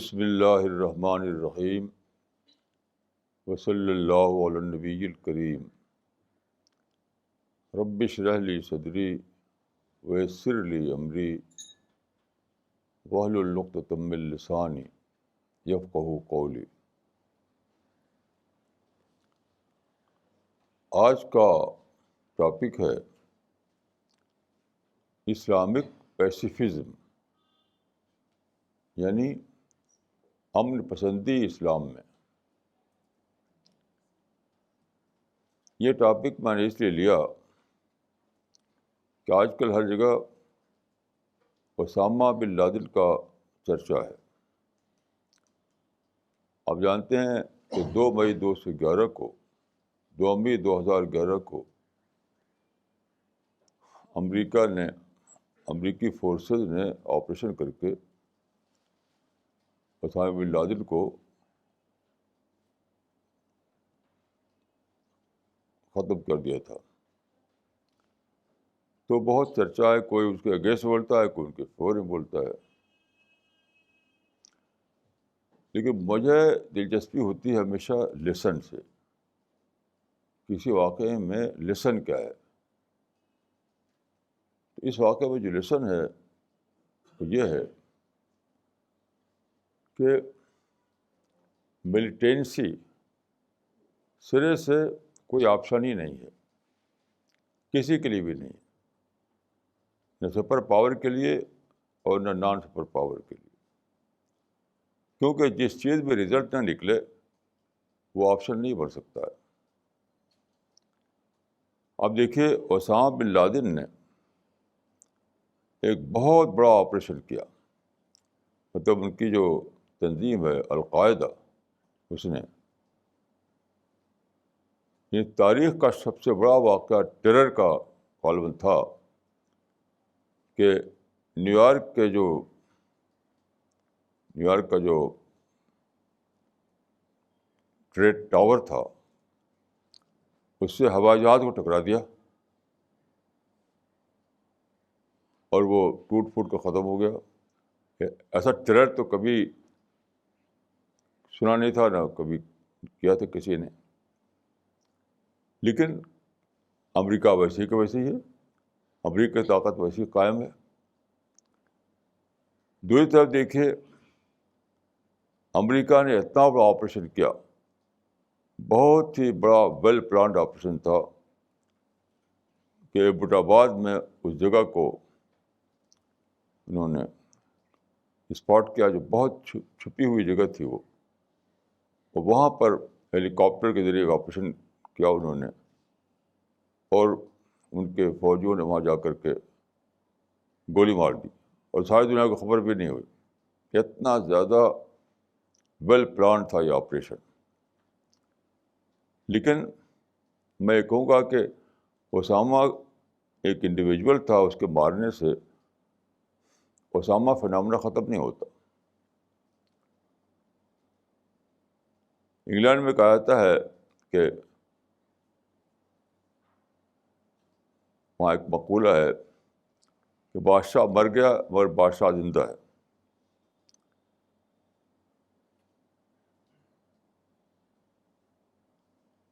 بسم اللہ الرحمن الرحیم وصلی اللہ علی النبی الکریم رب اشرح لی صدری ویسر لی امری واحلل عقدۃ من لسانی یفقہوا قولی۔ آج کا ٹاپک ہے اسلامک پیسیفزم، یعنی امن پسندی اسلام میں۔ یہ ٹاپک میں نے اس لیے لیا کہ آج کل ہر جگہ اسامہ بن لادن کا چرچا ہے۔ آپ جانتے ہیں کہ 2 مئی 2011 کو امریکی فورسز نے آپریشن کر کے اسامہ بن لادن کو ختم کر دیا تھا۔ تو بہت چرچا ہے، کوئی اس کے اگینسٹ بولتا ہے، کوئی ان کے فور میں بولتا ہے، لیکن مجھے دلچسپی ہوتی ہے ہمیشہ لیسن سے، کسی واقعے میں لیسن کیا ہے۔ اس واقعے میں جو لیسن ہے وہ یہ ہے کہ ملیٹینسی سرے سے کوئی آپشن ہی نہیں ہے، کسی کے لیے بھی نہیں، نہ سپر پاور کے لیے اور نہ نان سپر پاور کے لیے، کیونکہ جس چیز میں رزلٹ نہ نکلے وہ آپشن نہیں بن سکتا ہے۔ اب دیکھیے، اسامہ بن لادن نے ایک بہت بڑا آپریشن کیا، مطلب ان کی جو تنظیم ہے القاعدہ، اس نے یہ تاریخ کا سب سے بڑا واقعہ ٹیرر کا غالباً تھا کہ نیو یارک کا جو ٹریڈ ٹاور تھا اس سے ہوائی جہاز کو ٹکرا دیا اور وہ ٹوٹ پھوٹ کر ختم ہو گیا۔ ایسا ٹیرر تو کبھی سنا نہیں تھا، نہ کبھی کیا تھا کسی نے، لیکن امریکہ ویسے کہ ویسے ہی ہے، امریکہ کی طاقت ویسی قائم ہے۔ دوسری طرف دیکھیے، امریکہ نے اتنا بڑا آپریشن کیا، بہت ہی بڑا ویل پلانڈ آپریشن تھا کہ ایبٹ آباد میں اس جگہ کو انہوں نے اسپاٹ کیا جو بہت چھپی ہوئی جگہ تھی وہ، اور وہاں پر ہیلی کاپٹر کے ذریعے آپریشن کیا انہوں نے، اور ان کے فوجیوں نے وہاں جا کر کے گولی مار دی اور ساری دنیا کو خبر بھی نہیں ہوئی۔ اتنا زیادہ ویل پلان تھا یہ آپریشن۔ لیکن میں یہ کہوں گا کہ اسامہ ایک انڈیویجول تھا، اس کے مارنے سے اسامہ فنامنا ختم نہیں ہوتا۔ انگلینڈ میں کہا جاتا ہے کہ وہاں ایک مقولہ ہے کہ بادشاہ مر گیا مگر بادشاہ زندہ ہے۔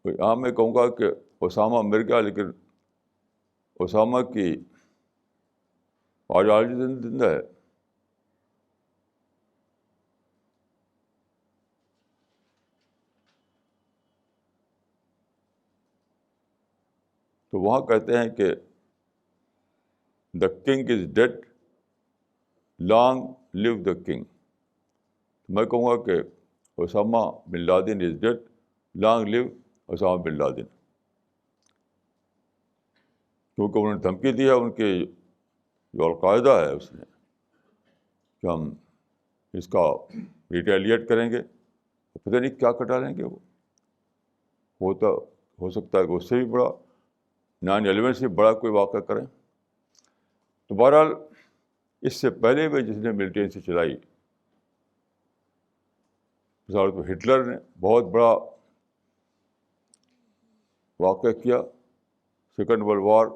یہاں میں کہوں گا کہ اسامہ مر گیا لیکن اسامہ کی آئیڈیالوجی زندہ ہے۔ تو وہاں کہتے ہیں کہ the king is dead, long live the king. میں کہوں گا کہ Osama bin Laden is dead, long live Osama bin Laden, کیونکہ انہوں نے دھمکی دی ہے ان کے جو القاعدہ ہے اس نے کہ ہم اس کا ریٹیلیٹ کریں گے، پتہ نہیں کیا کٹا لیں گے وہ تو ہو سکتا ہے کہ اس سے بھی بڑا 9/11 سے بڑا کوئی واقعہ کریں۔ تو بہرحال اس سے پہلے بھی جس نے ملیٹنسی چلائی، مثال تو ہٹلر نے بہت بڑا واقعہ کیا، سیکنڈ ورلڈ وار،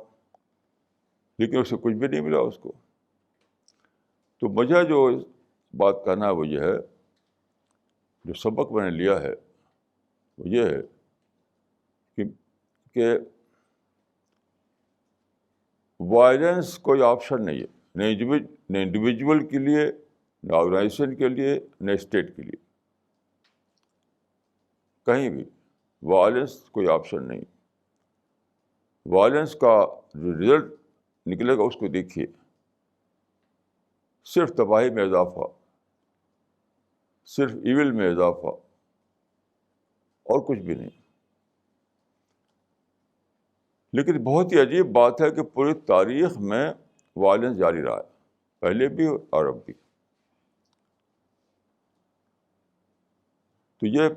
لیکن اس سے کچھ بھی نہیں ملا اس کو۔ تو مجھے جو بات کہنا ہے وہ یہ ہے جو سبق میں نے لیا ہے وہ یہ ہے کہ وائلنس کوئی آپشن نہیں ہے، نہ انڈیویجول کے لیے، نہ آرگنائزیشن کے لیے، نہ اسٹیٹ کے لیے، کہیں بھی وائلنس کوئی آپشن نہیں۔ وائلنس کا جو رزلٹ نکلے گا اس کو دیکھیے، صرف تباہی میں اضافہ، صرف ایول میں اضافہ، اور کچھ بھی نہیں۔ لیکن بہت ہی عجیب بات ہے کہ پوری تاریخ میں وائلنس جاری رہا ہے، پہلے بھی اور اب بھی۔ تو یہ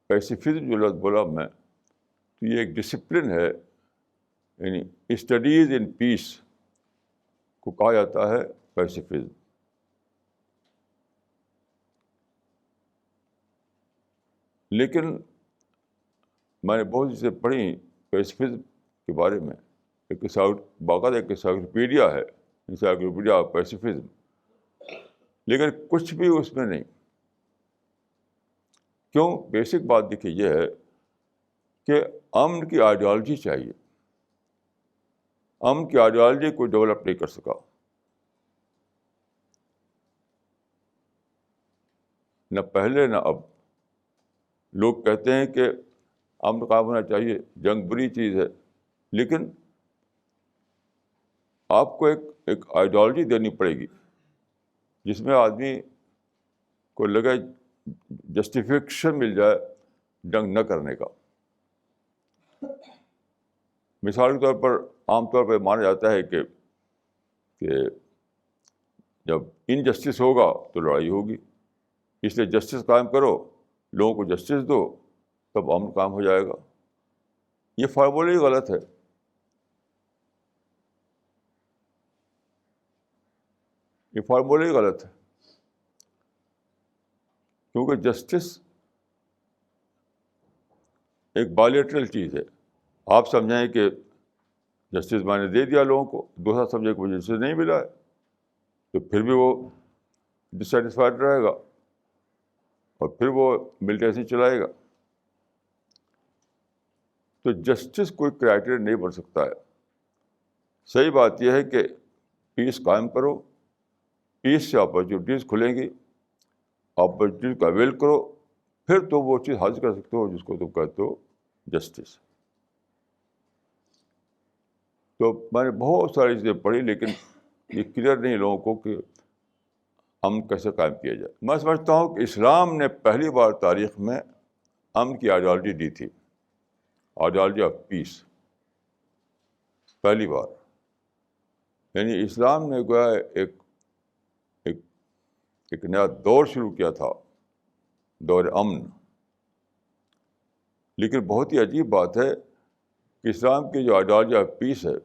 پیسیفزم جو لفظ بولا میں، تو یہ ایک ڈسپلن ہے، یعنی اسٹڈیز ان پیس کو کہا جاتا ہے پیسیفزم۔ لیکن میں نے بہت چیزیں پڑھی پیسیفزم کے بارے میں، باقاعدہ ایک انسائکلوپیڈیا ہے، انسائکلوپیڈیا آف پیسیفزم، لیکن کچھ بھی اس میں نہیں۔ کیوں؟ بیسک بات دیکھیے یہ ہے کہ امن کی آئیڈیالوجی چاہیے۔ امن کی آئیڈیالوجی کوئی ڈیولپ نہیں کر سکا، نہ پہلے نہ اب۔ لوگ کہتے ہیں کہ امن قائم ہونا چاہیے، جنگ بری چیز ہے، لیکن آپ کو ایک آئیڈیالوجی دینی پڑے گی جس میں آدمی کو لگے، جسٹیفیکیشن مل جائے جنگ نہ کرنے کا۔ مثال کے طور پر عام طور پہ مانا جاتا ہے کہ جب انجسٹس ہوگا تو لڑائی ہوگی، اس لیے جسٹس قائم کرو، لوگوں کو جسٹس دو، تب امن قائم ہو جائے گا۔ یہ فارمولہ ہی غلط ہے۔ یہ فارمولہ ہی غلط ہے، کیونکہ جسٹس ایک بائلیٹرل چیز ہے۔ آپ سمجھیں کہ جسٹس میں نے دے دیا لوگوں کو، دوسرا سمجھے کہ مجھے جسٹس نہیں ملا ہے، تو پھر بھی وہ ڈسسیٹسفائڈ رہے گا اور پھر وہ ملٹنسی چلائے گا۔ تو جسٹس کوئی کرائٹیریا نہیں بن سکتا ہے۔ صحیح بات یہ ہے کہ پیس قائم کرو، پیس سے اپرچونیٹیز کھلیں گی، اپرچونیٹیز کا اویل کرو، پھر تو وہ چیز حاصل کر سکتے ہو جس کو تم کہتے ہو جسٹس۔ تو میں نے بہت ساری چیزیں پڑھی، لیکن یہ کلیئر نہیں لوگوں کو کہ امن کیسے قائم کیا جائے۔ میں سمجھتا ہوں کہ اسلام نے پہلی بار تاریخ میں امن کی آئیڈیالوجی دی تھی، آئیڈیالوجی آف پیس، پہلی بار۔ یعنی اسلام نے گویا ایک نیا دور شروع کیا تھا، دور امن۔ لیکن بہت ہی عجیب بات ہے کہ اسلام کی جو آئیڈیالوجی آف پیس ہے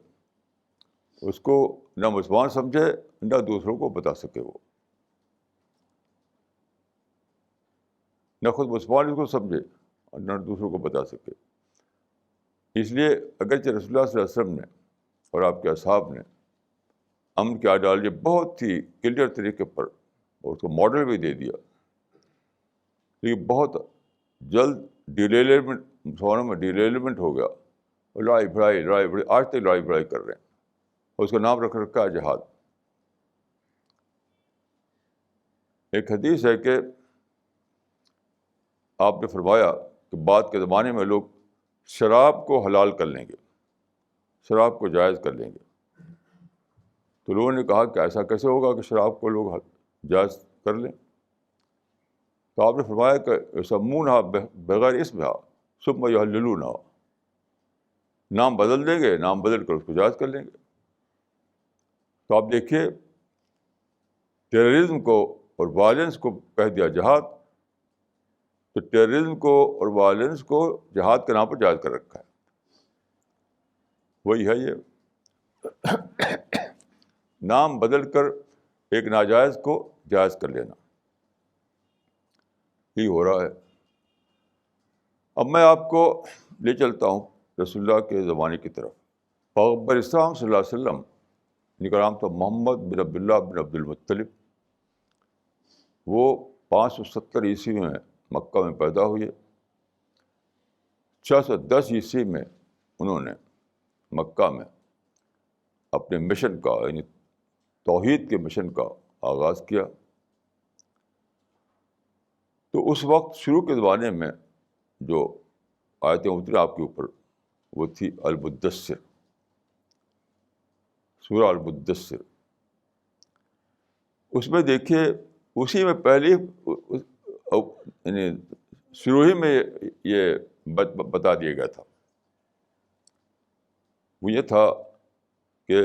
اس کو نہ مسلمان سمجھے نہ دوسروں کو بتا سکے، وہ نہ خود مسلمان اس کو سمجھے اور نہ دوسروں کو بتا سکے۔ اس لیے اگرچہ رسول اللہ صلی اللہ علیہ وسلم نے اور آپ کے اصحاب نے امن کی آئیڈیالوجی بہت ہی کلیئر طریقے پر اور اس کو ماڈل بھی دے دیا، لیکن بہت جلد مسلمانوں میں ڈیریلمنٹ ہو گیا، لڑائی بڑھائی، آج تک لڑائی بڑھائی کر رہے ہیں، اور اس کا نام رکھ رکھا ہے جہاد۔ ایک حدیث ہے کہ آپ نے فرمایا کہ بعد کے زمانے میں لوگ شراب کو حلال کر لیں گے، شراب کو جائز کر لیں گے۔ تو لوگوں نے کہا کہ ایسا کیسے ہوگا کہ شراب کو لوگ جائز کر لیں؟ تو آپ نے فرمایا کہ یسمونہا بغیر اسمہا ثم یحللونہا، نام بدل دیں گے، نام بدل کر اس کو جائز کر لیں گے۔ تو آپ دیکھیے، ٹیررزم کو اور وائلنس کو کہہ دیا جہاد، تو ٹیررزم کو اور وائلنس کو جہاد کے نام پر جائز کر رکھا ہے۔ وہی ہے یہ نام بدل کر ایک ناجائز کو جائز کر لینا، یہی ہو رہا ہے۔ اب میں آپ کو لے چلتا ہوں رسول اللہ کے زمانے کی طرف۔ پیغمبر اسلام صلی اللہ علیہ وسلم جن کا نام تھا محمد بن عبداللہ بن عبد المطلب، وہ 570 عیسوی میں مکہ میں پیدا ہوئے. 610 عیسوی میں انہوں نے مکہ میں اپنے مشن کا یعنی توحید کے مشن کا آغاز کیا. تو اس وقت شروع کے زمانے میں جو آیتیں اتری آپ کے اوپر وہ تھی المدثر، سورہ المدثر. اس میں دیکھیے اسی میں پہلی یعنی شروع ہی میں یہ بتا دیا گیا تھا. وہ یہ تھا کہ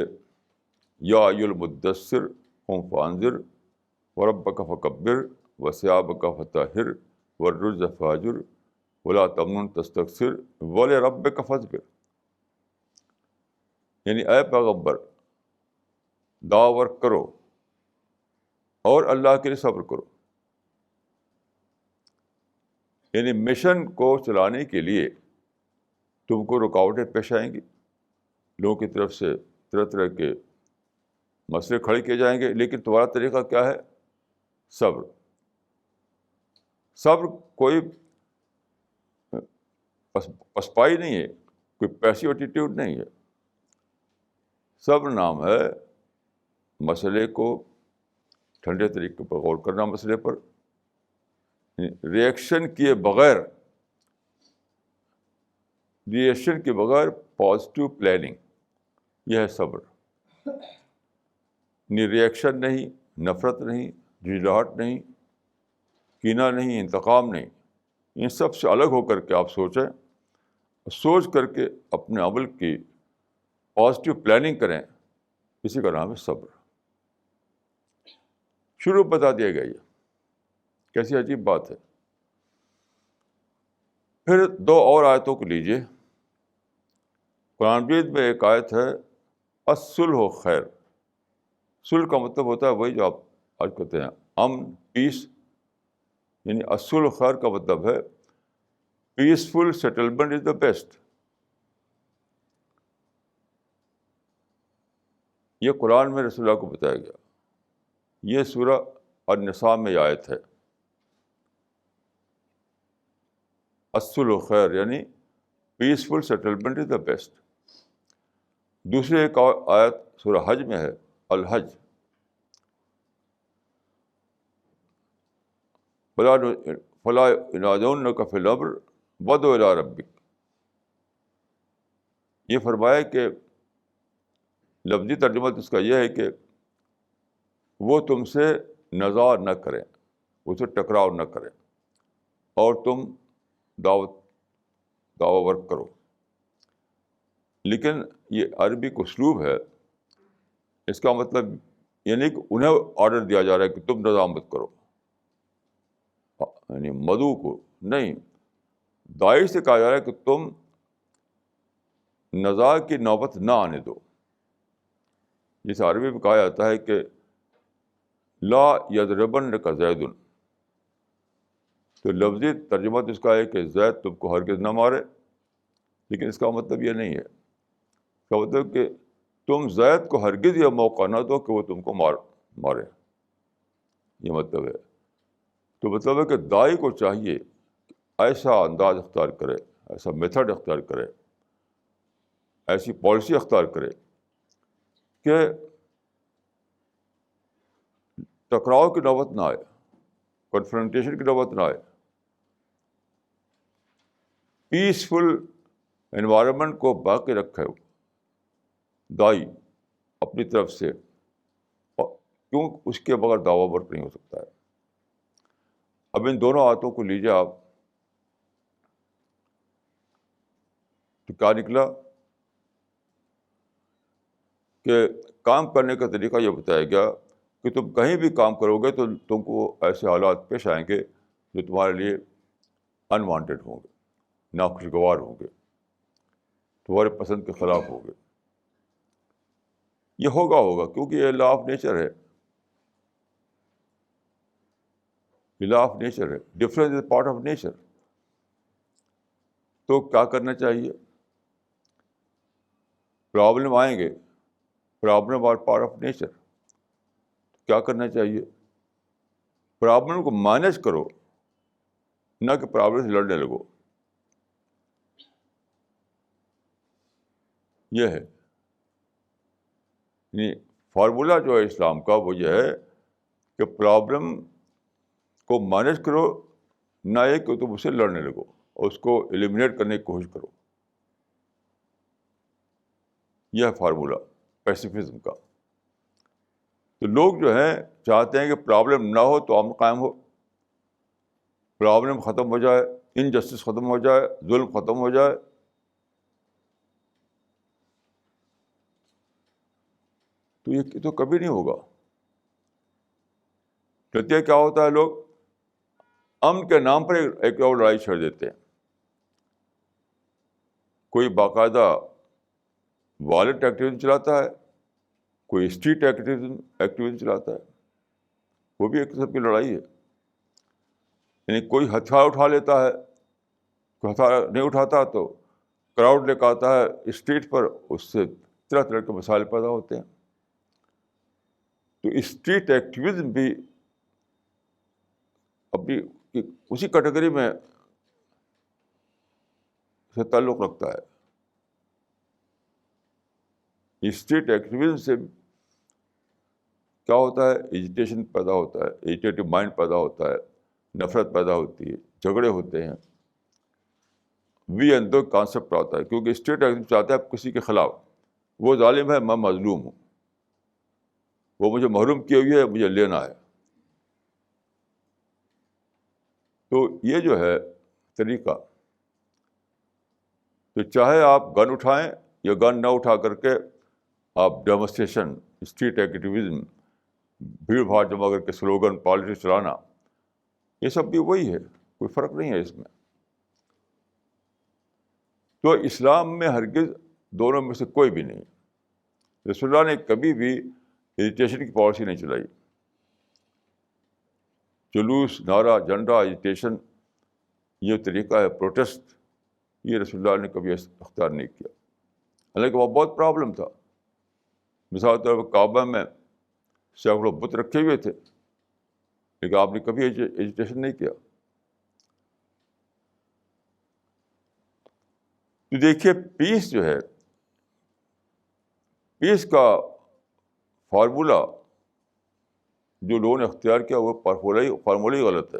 یا ایھا المدثر قم فانذر وربک فکبر وثیابک فطہر والرجز فاہجر ولا تمنن تستکثر ولربک فاصبر. یعنی اے پیغمبر دعوی ورک کرو اور اللہ کے لیے صبر کرو. یعنی مشن کو چلانے کے لیے تم کو رکاوٹیں پیش آئیں گی، لوگوں کی طرف سے طرح طرح کے مسئلے کھڑے کیے جائیں گے، لیکن تمہارا طریقہ کیا ہے؟ صبر. صبر کوئی پسپائی نہیں ہے، کوئی پیسیو ایٹیٹیوڈ نہیں ہے. صبر نام ہے مسئلے کو ٹھنڈے طریقے پر غور کرنا، مسئلے پر ریئیکشن کیے بغیر پازیٹیو پلاننگ، یہ ہے صبر. ریئیکشن نہیں، نفرت نہیں، جھنجھلاہٹ نہیں، کینہ نہیں، انتقام نہیں. ان سب سے الگ ہو کر کے آپ سوچیں، سوچ کر کے اپنے عمل کی پازیٹیو پلاننگ کریں، اسی کا نام ہے صبر. شروع بتا دیا گیا. یہ کیسی عجیب بات ہے. پھر 2 اور آیتوں کو لیجیے. قرآن مجید میں ایک آیت ہے الصلح خیر. صلح کا مطلب ہوتا ہے وہی جو آپ آج کہتے ہیں امن، پیس. یعنی الصلح خیر کا مطلب ہے peaceful settlement is the best. یہ قرآن میں رسول اللہ کو بتایا گیا. یہ سورہ النساء میں یہ آیت ہے. الصلح خیر یعنی peaceful settlement is the best. دوسری ایک آیت سورہ حج میں ہے الحج. فلا ینازعنک فی الامر وادع الی ربک. یہ فرمایا کہ لفظی ترجمہ اس کا یہ ہے کہ وہ تم سے نزاع نہ کریں، اسے ٹکراؤ نہ کریں، اور تم دعوی ورک کرو. لیکن یہ عربی کو اسلوب ہے. اس کا مطلب یہ نہیں کہ انہیں آرڈر دیا جا رہا ہے کہ تم نزاع مت کرو، یعنی مدعو کو نہیں، داعی سے کہا جا رہا ہے کہ تم نزاع کی نوبت نہ آنے دو. جسے عربی میں کہا جاتا ہے کہ لا یضربنک زید. تو لفظی ترجمہ تو اس کا ہے کہ زید تم کو ہرگز نہ مارے، لیکن اس کا مطلب یہ نہیں ہے. اس کا مطلب کہ تم زید کو ہرگز یہ موقع نہ دو کہ وہ تم کو مارے. یہ مطلب ہے. تو مطلب ہے کہ داعی کو چاہیے کہ ایسا انداز اختیار کرے، ایسا میتھڈ اختیار کرے، ایسی پالیسی اختیار کرے کہ ٹکراؤ کی نوبت نہ آئے، کنفرنٹیشن کی نوبت نہ آئے. پیسفل انوائرمنٹ کو باقی رکھے داعی اپنی طرف سے، کیوں اس کے بغیر دعویٰ ورک نہیں ہو سکتا ہے. اب ان دونوں آیتوں کو لیجیے آپ، تو کیا نکلا کہ کام کرنے کا طریقہ یہ بتایا گیا کہ تم کہیں بھی کام کرو گے تو تم کو ایسے حالات پیش آئیں گے جو تمہارے لیے انوانٹیڈ ہوں گے، ناخوشگوار ہوں گے، تمہارے پسند کے خلاف ہوں گے. یہ ہوگا کیونکہ یہ لا آف نیچر ہے. یہ لا آف نیچر ہے. Difference is part of nature. تو کیا کرنا چاہیے؟ پرابلم آئیں گے، problem are part of nature. کیا کرنا چاہیے؟ پرابلم کو مینیج کرو، نہ کہ پرابلم سے لڑنے لگو. یہ ہے یعنی فارمولہ جو ہے اسلام کا وہ یہ ہے کہ پرابلم کو مینیج کرو, نہ یہ کہ تم اس سے لڑنے لگو اور اس کو ایلیمنیٹ کرنے کی کوشش کرو. یہ ہے فارمولہ پیسیفزم کا. تو لوگ جو ہیں چاہتے ہیں کہ پرابلم نہ ہو تو امن قائم ہو, پرابلم ختم ہو جائے, انجسٹس ختم ہو جائے, ظلم ختم ہو جائے. تو یہ تو کبھی نہیں ہوگا. نتیجہ کیا ہوتا ہے, لوگ امن کے نام پر ایک اور لڑائی چھیڑ دیتے ہیں. کوئی باقاعدہ وائلنٹ ایکٹیویزم چلاتا ہے, کوئی اسٹریٹ ایکٹیویزم چلاتا ہے. وہ بھی ایک قسم کی لڑائی ہے. یعنی کوئی ہتھیار اٹھا لیتا ہے, کوئی ہتھیار نہیں اٹھاتا تو کراؤڈ لے کے آتا ہے اسٹریٹ پر, اس سے طرح طرح کے مسائل پیدا ہوتے ہیں. تو اسٹریٹ ایکٹیویزم بھی اپنی اسی کیٹیگری میں سے تعلق رکھتا ہے. اسٹریٹ ایکٹیویزم سے کیا ہوتا ہے, ایجیٹیشن پیدا ہوتا ہے, ایجیٹیو مائنڈ پیدا ہوتا ہے, نفرت پیدا ہوتی ہے, جھگڑے ہوتے ہیں. وی اینڈ دو کانسیپٹ آتا ہے, کیونکہ اسٹریٹ ایکٹیویزم چاہتا ہے کسی کے خلاف, وہ ظالم ہے میں مظلوم ہوں, وہ مجھے محروم کیے ہوئے ہے مجھے لینا ہے. تو یہ جو ہے طریقہ, تو چاہے آپ گن اٹھائیں یا گن نہ اٹھا کر کے آپ ڈیمونسٹریشن, اسٹریٹ ایکٹیویزم, بھیڑ بھاڑ جمع کر کے سلوگن, پالیٹکس چلانا, یہ سب بھی وہی ہے, کوئی فرق نہیں ہے اس میں. تو اسلام میں ہرگز دونوں میں سے کوئی بھی نہیں. رسول اللہ نے کبھی بھی ایجیٹیشن کی پالیسی نہیں چلائی. جلوس, نعرہ, جھنڈا, ایجیٹیشن, یہ طریقہ ہے پروٹیسٹ, یہ رسول اللہ نے کبھی اختیار نہیں کیا. حالانکہ وہ بہت پرابلم تھا. مثال کے طور پر کعبہ میں سینکڑوں بت رکھے ہوئے تھے, لیکن آپ نے کبھی ایجیٹیشن نہیں کیا. تو دیکھیے پیس جو ہے, پیس کا فارمولہ جو لوگوں نے اختیار کیا وہ فارمولہ ہی غلط ہے.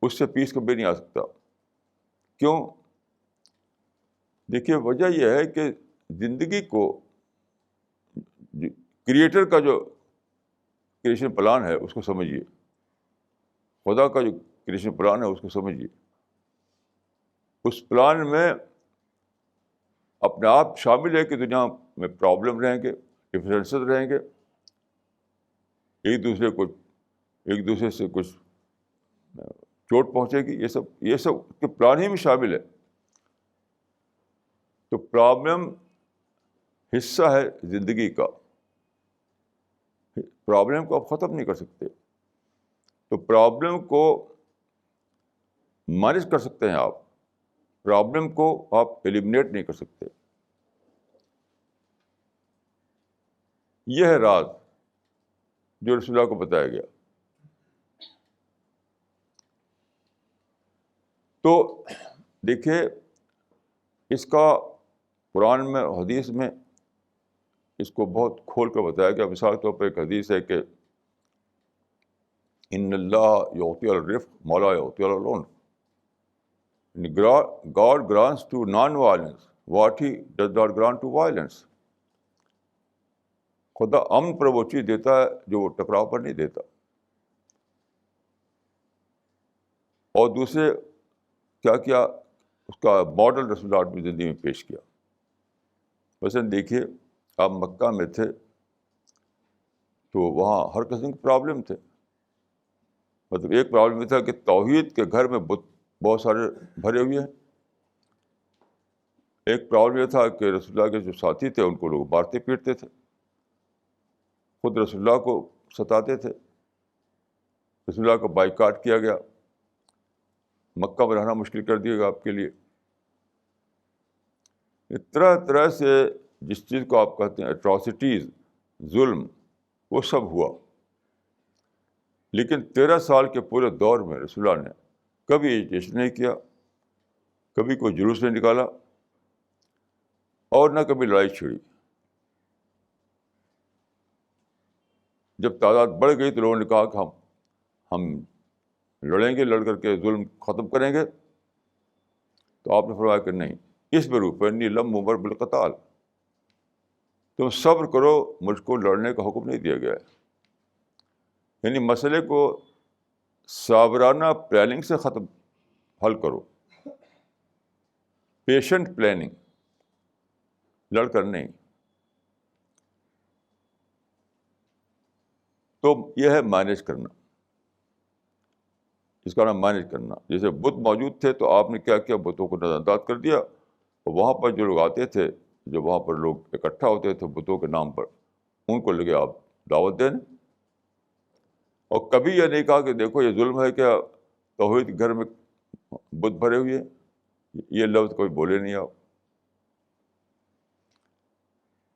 اس سے پیس کبھی نہیں آ سکتا. کیوں؟ دیکھیے وجہ یہ ہے کہ زندگی کو کریٹر کا جو کریشن پلان ہے اس کو سمجھیے, خدا کا جو کریشن پلان ہے اس کو سمجھیے. اس پلان میں اپنے آپ شامل ہے کہ دنیا میں پرابلم رہیں گے, ڈفرینسز رہیں گے, ایک دوسرے سے کچھ چوٹ پہنچے گی, یہ سب کے پلان ہی میں شامل ہے. تو پرابلم حصہ ہے زندگی کا, پرابلم کو آپ ختم نہیں کر سکتے. تو پرابلم کو مینیج کر سکتے ہیں آپ, پرابلم کو آپ ایلیمنیٹ نہیں کر سکتے. یہ ہے راز جو رسول اللہ کو بتایا گیا. تو دیکھیے اس کا قرآن میں, حدیث میں اس کو بہت کھول کر بتایا گیا. مثال کے طور پر ایک حدیث ہے کہ ان اللہ یعطی الرفق ما لا یعطی العنف, God grants to non-violence what he does not grant to violence. خدا امن پر وہ چیز دیتا ہے جو وہ ٹکراؤ پر نہیں دیتا. اور دوسرے کیا اس کا ماڈل رسول اللہ اپنی زندگی میں پیش کیا. مثلاً دیکھیے آپ مکہ میں تھے تو وہاں ہر قسم کے پرابلم تھے. مطلب ایک پرابلم یہ تھا کہ توحید کے گھر میں بہت سارے بھرے ہوئے ہیں. ایک پرابلم یہ تھا کہ رسول اللہ کے جو ساتھی تھے ان کو لوگ مارتے پیٹتے تھے, خود رسول اللہ کو ستاتے تھے. رسول اللہ کو بائیکاٹ کیا گیا, مکہ میں رہنا مشکل کر دیا گیا آپ کے لیے. طرح طرح سے جس چیز کو آپ کہتے ہیں اٹراسٹیز, ظلم, وہ سب ہوا. لیکن 13 سال کے پورے دور میں رسول اللہ نے کبھی ایجیٹیشن نہیں کیا، کبھی کوئی جلوس نہیں نکالا، اور نہ کبھی لڑائی چھڑی۔ جب تعداد بڑھ گئی تو لوگوں نے کہا کہ ہم لڑیں گے، لڑ کر کے ظلم ختم کریں گے، تو آپ نے فرمایا کہ نہیں، اس بر فإنی لم أمر بالقتال، تم صبر کرو، مجھ کو لڑنے کا حکم نہیں دیا گیا ہے۔ یعنی مسئلے کو صابرانہ پلاننگ سے حل کرو، پیشنٹ پلاننگ، لڑ کر نہیں۔ تو یہ ہے مینیج کرنا، اس کا نام مینیج کرنا۔ جیسے بت موجود تھے تو آپ نے کیا کیا، بتوں کو نظر انداز کر دیا، اور وہاں پر جو لوگ آتے تھے، جو وہاں پر لوگ اکٹھا ہوتے تھے بتوں کے نام پر، ان کو لگے آپ دعوت دینے۔ اور کبھی یہ نہیں کہا کہ دیکھو یہ ظلم ہے کیا، توحید کے گھر میں بت بھرے ہوئے، یہ لفظ کوئی بولے نہیں آپ۔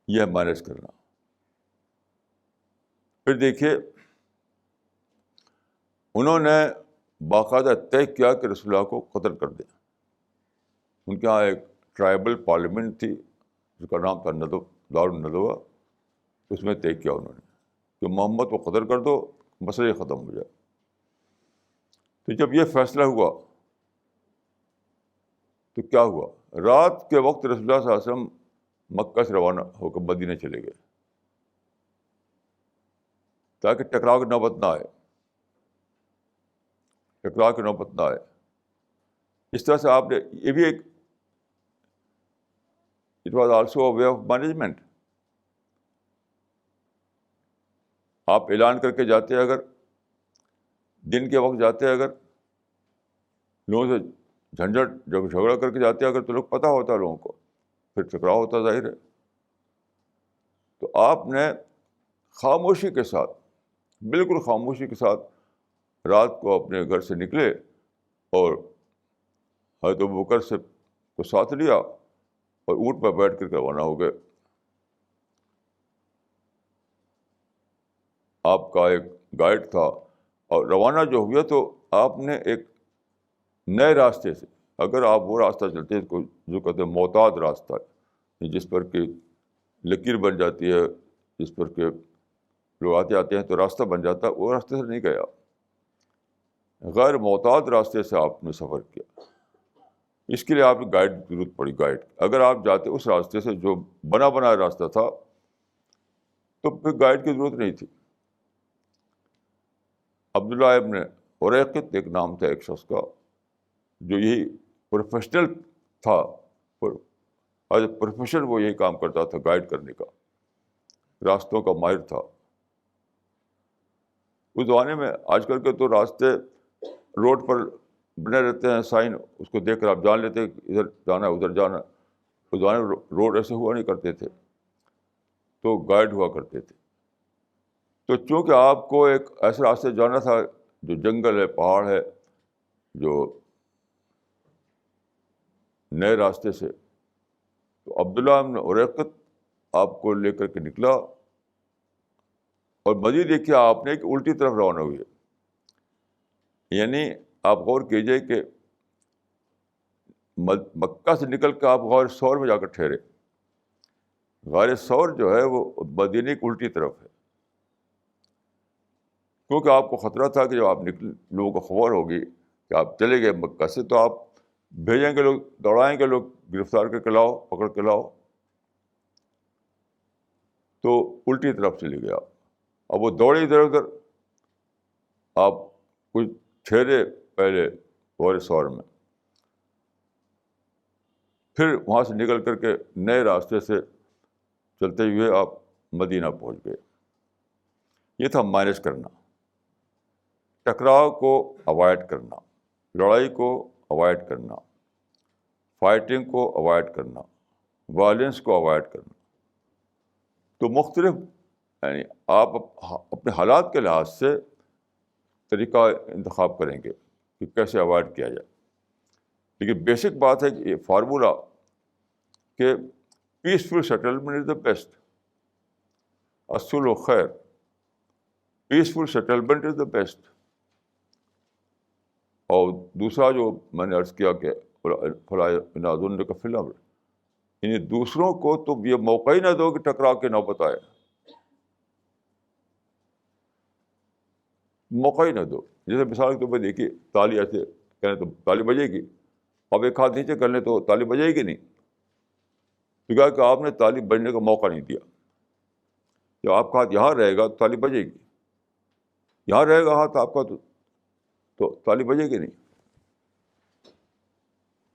یہ مینیج کرنا۔ پھر دیکھیے، انہوں نے باقاعدہ طے کیا کہ رسول اللہ کو قتل کر دیں۔ ان کے یہاں ایک ٹرائبل پارلیمنٹ تھی جس کا نام تھا دار الندوہ، اس میں طے کیا انہوں نے کہ محمد کو قتل کر دو، مسئلہ ختم ہو جائے۔ تو جب یہ فیصلہ ہوا تو کیا ہوا، رات کے وقت رسول اللہ صلی اللہ علیہ وسلم مکہ سے روانہ ہو کر مدینہ چلے گئے تاکہ ٹکراؤ کی نوبت نہ آئے، ٹکراؤ کی نوبت نہ آئے۔ اس طرح سے آپ نے یہ بھی ایک it was also a way of management. آپ اعلان کر کے جاتے ہیں، اگر دن کے وقت جاتے ہیں، اگر لوگوں سے جھنجھٹ جب جھگڑا کر کے جاتے ہیں اگر، تو لوگ پتہ ہوتا ہے لوگوں کو، پھر ٹکراؤ ہوتا ظاہر ہے۔ تو آپ نے خاموشی کے ساتھ، بالکل خاموشی کے ساتھ رات کو اپنے گھر سے نکلے اور حضرت ابوبکر سے کو ساتھ لیا اور اونٹ پر بیٹھ کر روانہ ہو گئے۔ آپ کا ایک گائیڈ تھا، اور روانہ جو ہوئے تو آپ نے ایک نئے راستے سے، اگر آپ وہ راستہ چلتے ہیں جو کہتے ہیں معتاد راستہ، جس پر کہ لکیر بن جاتی ہے، جس پر کہ لوگ آتے آتے ہیں تو راستہ بن جاتا ہے، وہ راستے سے نہیں گیا، غیر معتاد راستے سے آپ نے سفر کیا۔ اس کے لیے آپ کی گائیڈ کی ضرورت پڑی، گائیڈ۔ اگر آپ جاتے اس راستے سے جو بنا راستہ تھا تو پھر گائیڈ کی ضرورت نہیں تھی۔ عبداللہ ابن اریقط ایک نام تھا ایک شخص کا، جو یہی پروفیشنل تھا، ایز اے پروفیشن وہ یہی کام کرتا تھا، گائیڈ کرنے کا، راستوں کا ماہر تھا۔ اس زمانے میں، آج کل کے تو راستے روڈ پر بنے رہتے ہیں، سائن، اس کو دیکھ کر آپ جان لیتے ہیں کہ ادھر جانا ہے ادھر جانا ہے۔ اس زمانے میں روڈ ایسے ہوا نہیں کرتے تھے، تو گائیڈ ہوا کرتے تھے۔ تو چونکہ آپ کو ایک ایسے راستے جانا تھا جو جنگل ہے، پہاڑ ہے، جو نئے راستے سے، تو عبداللہ بن اریقط آپ کو لے کر کے نکلا، اور مزید دیکھیے آپ نے ایک الٹی طرف روانہ ہوئی ہے۔ یعنی آپ غور کیجئے کہ مکہ سے نکل کے آپ غار ثور میں جا کر ٹھہرے۔ غار ثور جو ہے وہ مدینے کی الٹی طرف ہے، کیونکہ آپ کو خطرہ تھا کہ جب آپ نکل، لوگوں کو خبر ہوگی کہ آپ چلے گئے مکہ سے، تو آپ بھیجیں گے، لوگ دوڑائیں گے، لوگ گرفتار کر کے لاؤ، پکڑ کے لاؤ۔ تو الٹی طرف چلے گئے آپ، اب وہ دوڑے ادھر ادھر، آپ کچھ ٹھہرے پہلے غار ثور میں، پھر وہاں سے نکل کر کے نئے راستے سے چلتے ہوئے آپ مدینہ پہنچ گئے۔ یہ تھا مینیج کرنا، ٹکراؤ کو اوائڈ کرنا، لڑائی کو اوائڈ کرنا، فائٹنگ کو اوائڈ کرنا، وائلنس کو اوائڈ کرنا۔ تو مختلف، یعنی آپ اپنے حالات کے لحاظ سے طریقہ انتخاب کریں گے کہ کیسے اوائڈ کیا جائے، لیکن بیسک بات ہے کہ یہ فارمولہ کہ peaceful settlement is the best, الصلح خیر، peaceful settlement is the best. اور دوسرا جو میں نے عرض کیا کہ فلا ينازعنک فی الامر، یعنی دوسروں کو تم یہ موقع ہی نہ دو کہ ٹکرا کے نوبت آئے، موقع ہی نہ دو. جیسے مثال کے طور پہ دیکھیے، تالی ایسے کہنے تو تالی بجے گی، اب ایک ہاتھ نیچے کر لیں تو تالی بجے گی نہیں، تو کیا کہ آپ نے تالی بجنے کا موقع نہیں دیا. جب آپ کا ہاتھ یہاں رہے گا تو تالی بجے گی، یہاں رہے گا ہاتھ آپ کا تو تالی بجے گی نہیں.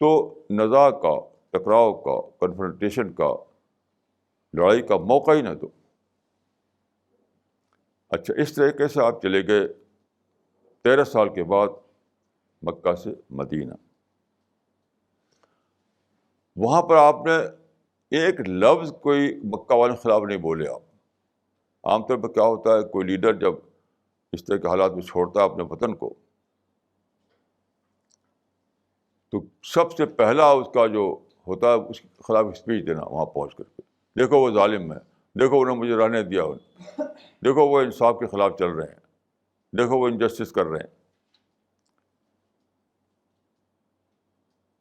تو نزاع کا، ٹکراؤ کا، کنفرنٹیشن کا، لڑائی کا موقع ہی نہ دو. اچھا، اس طریقے سے آپ چلے گئے 13 سال کے بعد مکہ سے مدینہ. وہاں پر آپ نے ایک لفظ کوئی مکہ والوں کے خلاف نہیں بولے. آپ عام طور پر کیا ہوتا ہے، کوئی لیڈر جب اس طرح کے حالات میں چھوڑتا ہے اپنے وطن کو، تو سب سے پہلا اس کا جو ہوتا ہے اس کے خلاف اسپیچ دینا وہاں پہنچ کر کے. دیکھو وہ ظالم ہے، دیکھو انہوں نے مجھے رہنے دیا، دیکھو وہ انصاف کے خلاف چل رہے ہیں، دیکھو وہ انجسٹس کر رہے ہیں.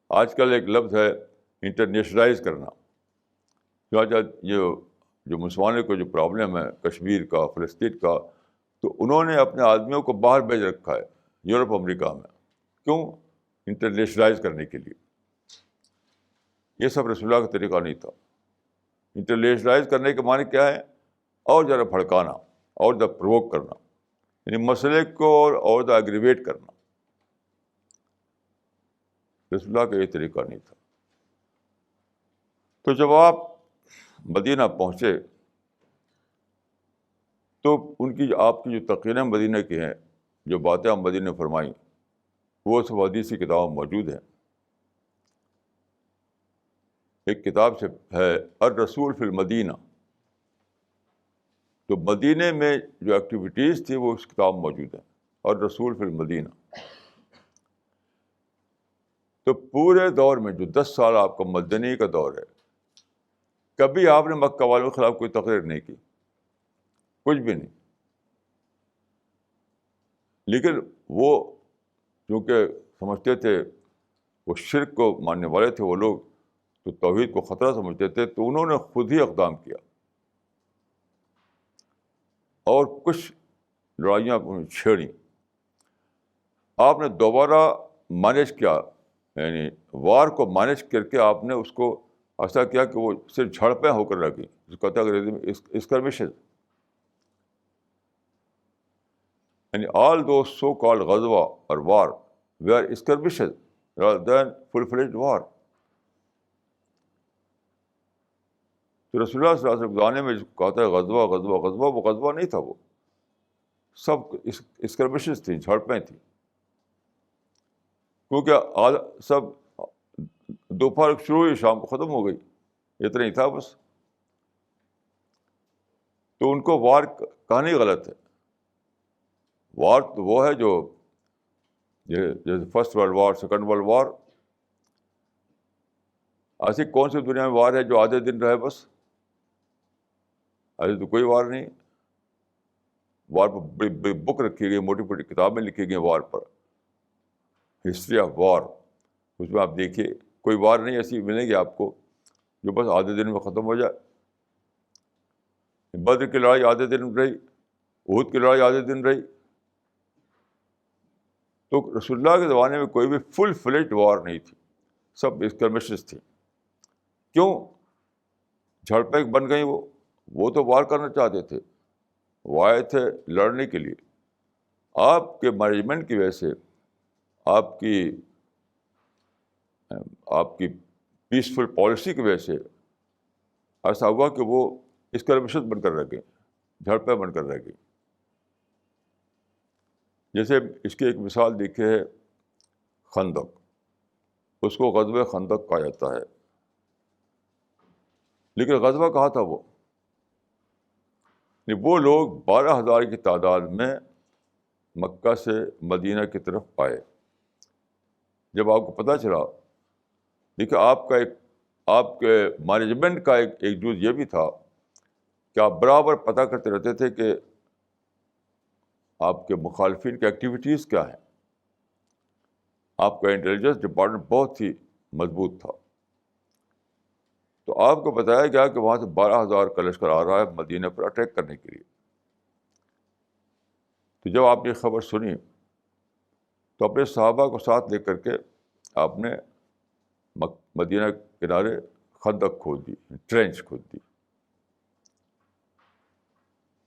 آج کل ایک لفظ ہے انٹرنیشنلائز کرنا. جو مسلمانوں کو جو پرابلم ہے کشمیر کا، فلسطین کا، تو انہوں نے اپنے آدمیوں کو باہر بھیج رکھا ہے یورپ امریکہ میں. کیوں؟ انٹرنیشنلائز کرنے کے لیے. یہ سب رسول اللہ کا طریقہ نہیں تھا. انٹرنیشنلائز کرنے کے معنی کیا ہے؟ اور ذرا بھڑکانا، اور ذرا پرووک کرنا، یعنی مسئلے کو اور ذرا ایگریویٹ کرنا. رسول اللہ کا یہ طریقہ نہیں تھا. تو جب آپ مدینہ پہنچے تو آپ کی جو تقریریں مدینہ کی ہیں، جو باتیں آپ مدینہ نے فرمائیں، وہ سب حدیث کی کتاب میں موجود ہیں. ایک کتاب سے ہے الرسول فی المدینہ، تو مدینہ میں جو ایکٹیویٹیز تھی وہ اس کتاب میں موجود ہیں، الرسول فی المدینہ. تو پورے دور میں جو 10 سال آپ کا مدنی کا دور ہے، کبھی آپ نے مکہ والوں کے خلاف کوئی تقریر نہیں کی، کچھ بھی نہیں. لیکن وہ کیونکہ سمجھتے تھے، وہ شرک کو ماننے والے تھے وہ لوگ، تو توحید کو خطرہ سمجھتے تھے، تو انہوں نے خود ہی اقدام کیا اور کچھ لڑائیاں چھیڑیں. آپ نے دوبارہ مینیج کیا، یعنی وار کو مینیج کر کے آپ نے اس کو ایسا کیا کہ وہ صرف جھڑپیں ہو کر رہ گئی، جس کو کہتے ہیں انگریزی میں اسکرمشز. یعنی آل دوز سو کالڈ غزوہ اور war we are skirmishes rather than full-fledged war. تو رسول اللہ صلی اللہ علیہ وسلم زمانے میں جو کہتا ہے غزوہ غزوہ غزوہ، وہ غزوہ نہیں تھا، وہ سب اسکرمشز تھیں، جھڑپیں تھیں. کیونکہ سب دوپہر شروع ہوئی، شام کو ختم ہو گئی، اتنا ہی تھا بس. تو ان کو وار کہانی غلط ہے. وار تو وہ ہے جو جیسے first world war, second world war. ایسی کون سی دنیا میں وار ہے جو آدھے دن رہے بس؟ ایسی تو کوئی وار نہیں. وار پر بڑی بڑی بک رکھی گئی، موٹی موٹی کتابیں لکھی گئی وار پر، ہسٹری آف وار. اس میں آپ دیکھیے کوئی وار نہیں ایسی ملے گی آپ کو جو بس آدھے دن میں ختم ہو جائے. بدر کی لڑائی آدھے دن رہی، احد کی لڑائی آدھے دن رہی. تو رسول اللہ کے زمانے میں کوئی بھی فل فلیجڈ وار نہیں تھی، سب اسکرمشز تھی. کیوں؟ جھڑپیں بن گئیں. وہ تو وار کرنا چاہتے تھے، وہ آئے تھے لڑنے کے لیے. آپ کے مینجمنٹ کی وجہ سے، آپ کی پیسفل پالیسی کی وجہ سے ایسا ہوا کہ وہ اسکرمشز بن کر رہ گئے، جھڑپیں بن کر رہ گئی. جیسے اس کی ایک مثال دیکھے ہے خندق، اس کو غزوہ خندق کہا جاتا ہے. لیکن غزوہ کہا تھا وہ لوگ 12,000 کی تعداد میں مکہ سے مدینہ کی طرف آئے. جب آپ کو پتہ چلا، دیکھیے آپ کے مینجمنٹ کا ایک جز یہ بھی تھا کہ آپ برابر پتہ کرتے رہتے تھے کہ آپ کے مخالفین کی ایکٹیویٹیز کیا ہیں. آپ کا انٹیلیجنس ڈپارٹمنٹ بہت ہی مضبوط تھا. تو آپ کو بتایا گیا کہ وہاں سے 12,000 کا لشکر آ رہا ہے مدینہ پر اٹیک کرنے کے لیے. تو جب آپ نے یہ خبر سنی تو اپنے صحابہ کو ساتھ لے کر کے آپ نے مدینہ کنارے خندق کھود دی، ٹرینچ کھود دی.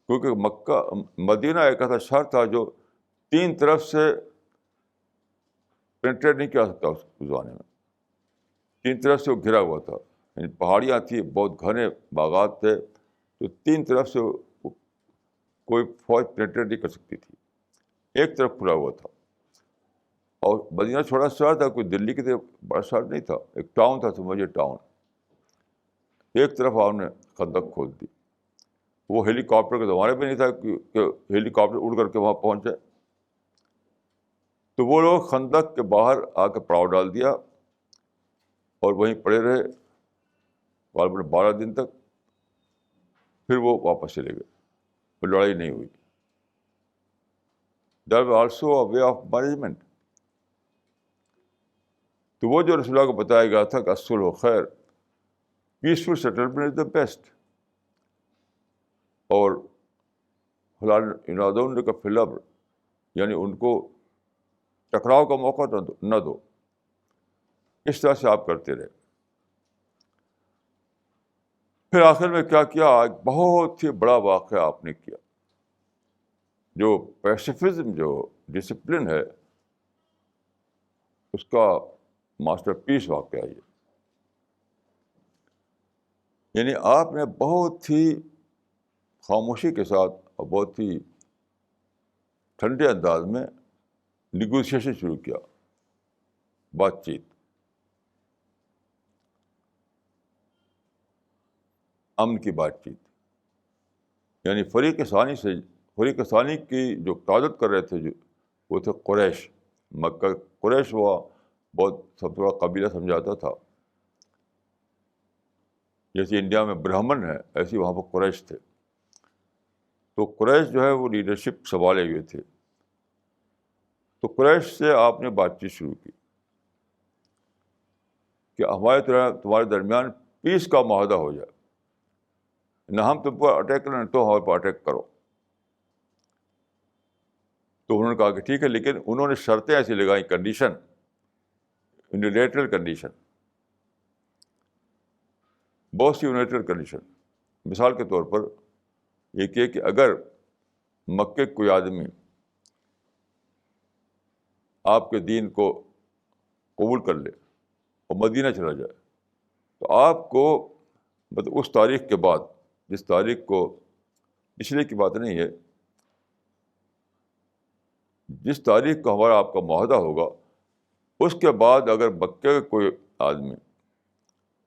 کیونکہ مدینہ ایک ایسا شہر تھا جو 3 طرف سے پینٹریٹ نہیں کیا سکتا اس زمانے میں. 3 طرف سے وہ گھرا ہوا تھا، یعنی پہاڑیاں تھیں، بہت گھنے باغات تھے، تو 3 طرف سے کوئی فوج پینٹریٹ نہیں کر سکتی تھی. ایک طرف کھلا ہوا تھا. اور مدینہ چھوٹا شہر تھا، کوئی دلی کی طرح بڑا شہر نہیں تھا، ایک ٹاؤن تھا، سمجھے ٹاؤن. ایک طرف آپ نے خندق کھود دی. وہ ہیلی کاپٹر کے زمانے میں نہیں تھا کہ ہیلی کاپٹر اڑ کر کے وہاں پہنچ جائے. تو وہ لوگ خندق کے باہر آ کے پڑاؤ ڈال دیا اور وہیں پڑے رہے غالباً 12 دن تک. پھر وہ واپس چلے گئے، پھر لڑائی نہیں ہوئی. That was also a way of management. تو وہ جو رسول اللہ کو بتایا گیا تھا کہ الصلح خیر، peaceful settlement is the best. اور ینادون کا فی الامر، یعنی ان کو ٹکراؤ کا موقع نہ دو. اس طرح سے آپ کرتے رہے. پھر آخر میں کیا کیا؟ ایک بہت ہی بڑا واقعہ آپ نے کیا. جو پیسیفزم، جو ڈسپلن ہے، اس کا ماسٹر پیس واقعہ یہ. یعنی آپ نے بہت ہی خاموشی کے ساتھ اور بہت ہی ٹھنڈے انداز میں نیگوسیشن شروع کیا، بات چیت. امن کی بات چیت. یعنی فریق ثانی کی جو قیادت کر رہے تھے، جو وہ تھے قریش. مکہ قریش وہ بہت سب سے بڑا قبیلہ سمجھاتا تھا. جیسے انڈیا میں برہمن ہے، ایسے وہاں پر قریش تھے. تو قریش جو ہے وہ لیڈرشپ سنبھالے ہوئے تھے. تو قریش سے آپ نے بات چیت شروع کی کہ تمہارے درمیان پیس کا معاہدہ ہو جائے. نہ ہم تم پر اٹیک کریں، نہ تو ہمارے پر اٹیک کرو. تو انہوں نے کہا کہ ٹھیک ہے، لیکن انہوں نے شرطیں ایسی لگائیں، کنڈیشن، یونیلیٹرل کنڈیشن، بہت سی یونیلیٹرل کنڈیشن. مثال کے طور پر ایک یہ کہ اگر مکے کوئی آدمی آپ کے دین کو قبول کر لے اور مدینہ چلا جائے، تو آپ کو مطلب اس تاریخ کے بعد، جس تاریخ کو، پچھلے کی بات نہیں ہے، جس تاریخ کو ہمارا آپ کا معاہدہ ہوگا، اس کے بعد اگر مکے کا کوئی آدمی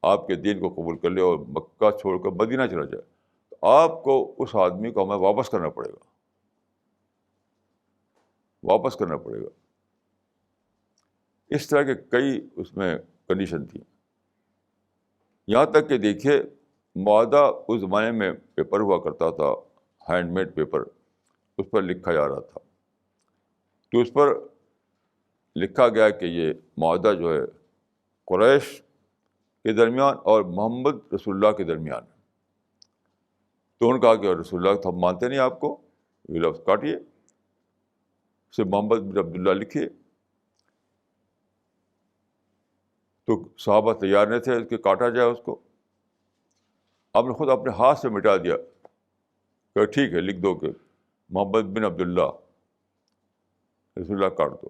آپ کے دین کو قبول کر لے اور مکہ چھوڑ کر مدینہ چلا جائے، تو آپ کو اس آدمی کو ہمیں واپس کرنا پڑے گا، واپس کرنا پڑے گا. اس طرح کے کئی اس میں کنڈیشن تھی. یہاں تک کہ دیکھیے، معاہدہ اس زمانے میں پیپر ہوا کرتا تھا، ہینڈ میڈ پیپر، اس پر لکھا جا رہا تھا. تو اس پر لکھا گیا کہ یہ معاہدہ جو ہے قریش کے درمیان اور محمد رسول اللہ کے درمیان. تو انہوں نے کہا کہ رسول اللہ تو ہم مانتے نہیں آپ کو، یہ لفظ کاٹیے، صرف محمد بن عبداللہ لکھیے. تو صحابہ تیار نہیں تھے کہ کاٹا جائے اس کو. آپ نے خود اپنے ہاتھ سے مٹا دیا کہ ٹھیک ہے، لکھ دو کہ محمد بن عبداللہ رسول اللہ کاٹ دو.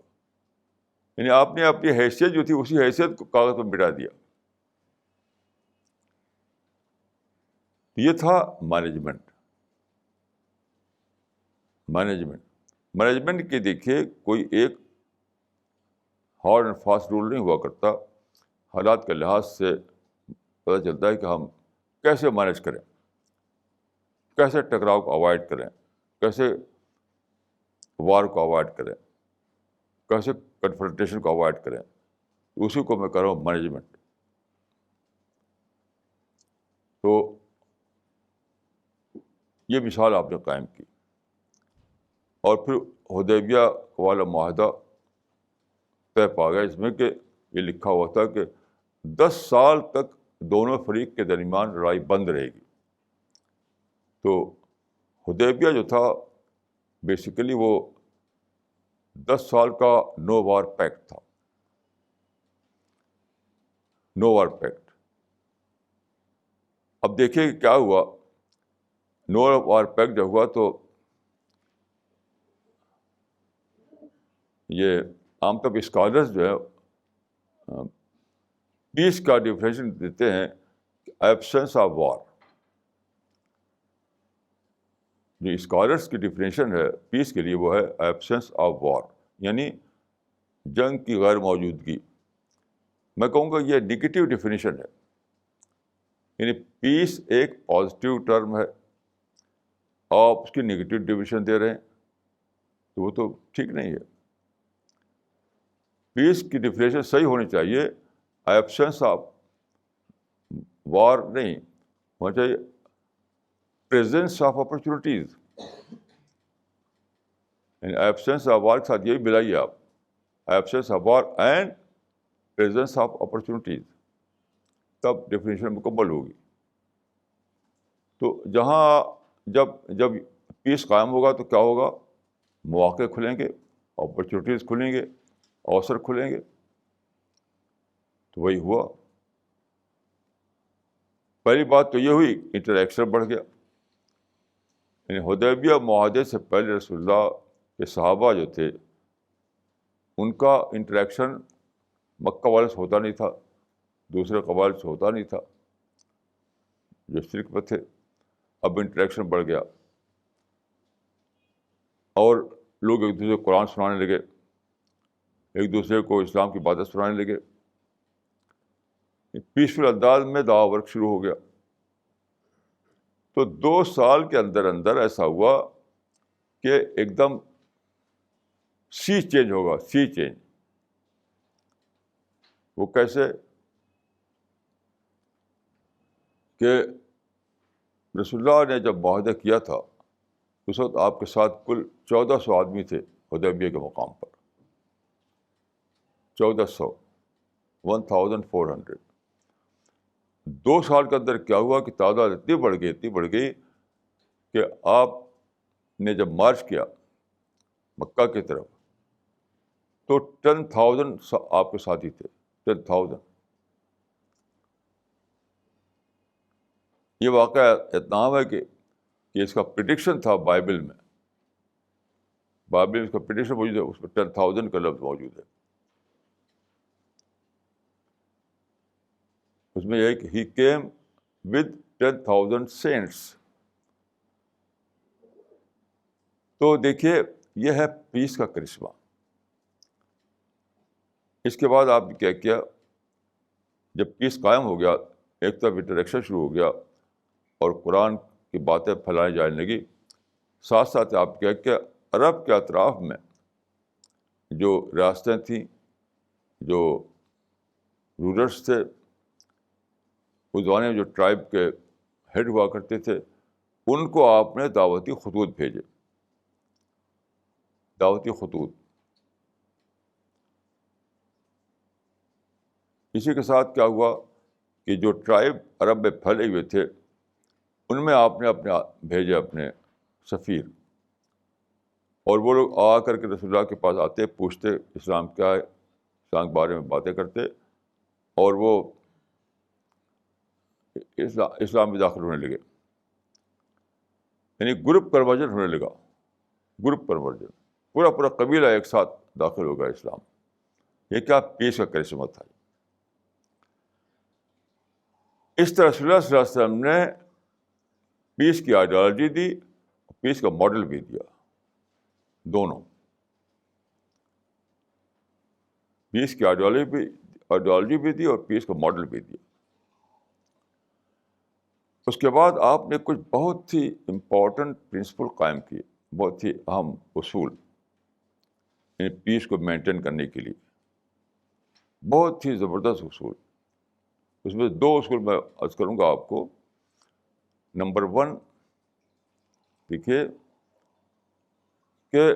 یعنی آپ نے اپنی حیثیت جو تھی اسی حیثیت کو کاغذ پر مٹا دیا. یہ تھا مینجمنٹ کے. دیکھیے، کوئی ایک ہارڈ اینڈ فاسٹ رول نہیں ہوا کرتا. حالات کے لحاظ سے پتہ چلتا ہے کہ ہم کیسے مینیج کریں، کیسے ٹکراؤ کو اوائڈ کریں، کیسے وار کو اوائڈ کریں، کیسے کنفرنٹیشن کو اوائڈ کریں. اسی کو میں کہہ رہا ہوں مینجمنٹ. تو یہ مثال آپ نے قائم کی. اور پھر حدیبیہ والا معاہدہ طے پا گیا، اس میں کہ یہ لکھا ہوا تھا کہ 10 سال تک دونوں فریق کے درمیان لڑائی بند رہے گی. تو حدیبیہ جو تھا بیسیکلی وہ 10 سال کا نو وار پیکٹ تھا. نو وار پیکٹ. اب دیکھیے کہ کیا ہوا. نو وار پیکٹ جب ہوا تو یہ عام طور پہ اسکالرز جو ہے پیس کا ڈیفینیشن دیتے ہیں ایبسنس آف وار. جو اسکالرس کی ڈیفینیشن ہے پیس کے لیے وہ ہے ایبسنس آف وار، یعنی جنگ کی غیر موجودگی. میں کہوں گا یہ نگیٹو ڈیفینیشن ہے. یعنی پیس ایک پازیٹیو ٹرم ہے، آپ اس کی نگیٹو ڈیفینیشن دے رہے ہیں تو وہ تو ٹھیک نہیں ہے. پیس کی ڈیفینیشن صحیح ہونی چاہیے ایبسنس آف وار نہیں ہونا چاہیے، پریزنس آف اپرچونیٹیز. یعنی ایبسنس آف وار کے ساتھ یہی ملائیے آپ، absence of war and presence of opportunities, تب ڈیفینیشن مکمل ہوگی. تو جہاں جب پیس قائم ہوگا تو کیا ہوگا؟ مواقع کھلیں گے، اپرچونیٹیز کھلیں گے، اوسر کھلیں گے. تو وہی ہوا. پہلی بات تو یہ ہوئی انٹریکشن بڑھ گیا. یعنی حدیبیہ معاہدے سے پہلے رسول اللہ کے صحابہ جو تھے ان کا انٹریکشن مکہ والے سے ہوتا نہیں تھا، دوسرے قبائل سے ہوتا نہیں تھا جو شرک میں تھے. اب انٹریکشن بڑھ گیا اور لوگ ایک دوسرے کو قرآن سنانے لگے، ایک دوسرے کو اسلام کی باتیں سنانے لگے. پیسفل انداز میں دعوی ورک شروع ہو گیا. تو 2 سال کے اندر اندر ایسا ہوا کہ ایک دم سی چینج ہوگا، سی چینج. وہ کیسے کہ رسول اللہ نے جب معاہدہ کیا تھا اس وقت آپ کے ساتھ کل 1400 آدمی تھے حدیبیہ کے مقام پر. 1400، 1400. 2 سال کے اندر کیا ہوا کہ تعداد اتنی بڑھ گئی کہ آپ نے جب مارچ کیا مکہ کی طرف تو 10,000 آپ کے ساتھی تھے. 10,000. یہ واقعہ اتنا عام ہے کہ اس کا پریڈکشن تھا بائبل میں اس کا پریڈکشن موجود ہے، اس میں 10,000 کا لفظ موجود ہے. اس میں یہ ہے کہ ہی کیم ود 10,000 سینٹس. تو دیکھیے یہ ہے پیس کا کرشمہ. اس کے بعد آپ نے کیا کیا؟ جب پیس قائم ہو گیا ایک طرف انٹریکشن شروع ہو گیا اور قرآن کی باتیں پھیلائی جانے لگی، ساتھ ساتھ آپ کیا کہ عرب کے اطراف میں جو ریاستیں تھیں، جو رولرس تھے، اس زمانے میں جو ٹرائب کے ہیڈ ہوا کرتے تھے، ان کو آپ نے دعوتی خطوط بھیجے. دعوتی خطوط. اسی کے ساتھ کیا ہوا کہ جو ٹرائب عرب میں پھیلے ہوئے تھے ان میں آپ نے بھیجے اپنے سفیر، اور وہ لوگ آ کر کے رسول اللہ کے پاس آتے، پوچھتے اسلام کیا ہے، اسلام کے بارے میں باتیں کرتے، اور وہ اسلام میں داخل ہونے لگے. یعنی گروپ کنورژن ہونے لگا. گروپ کنورژن، پورا قبیلہ ایک ساتھ داخل ہو گیا اسلام. یہ کیا پیس کا کرشمہ تھا. اس طرح رسول اللہ صلی اللہ علیہ وسلم نے پیس کی آئیڈیالوجی دی، پیس کا ماڈل بھی دیا. دونوں، پیس کی آئیڈیالوجی بھی دی اور پیس کا ماڈل بھی دیا. اس کے بعد آپ نے کچھ بہت ہی امپورٹنٹ پرنسپل قائم کیے، بہت ہی اہم اصول پیس کو مینٹین کرنے کے لیے. بہت ہی زبردست اصول. اس میں 2 اصول میں عرض کروں گا آپ کو. نمبر 1 دیکھیے کہ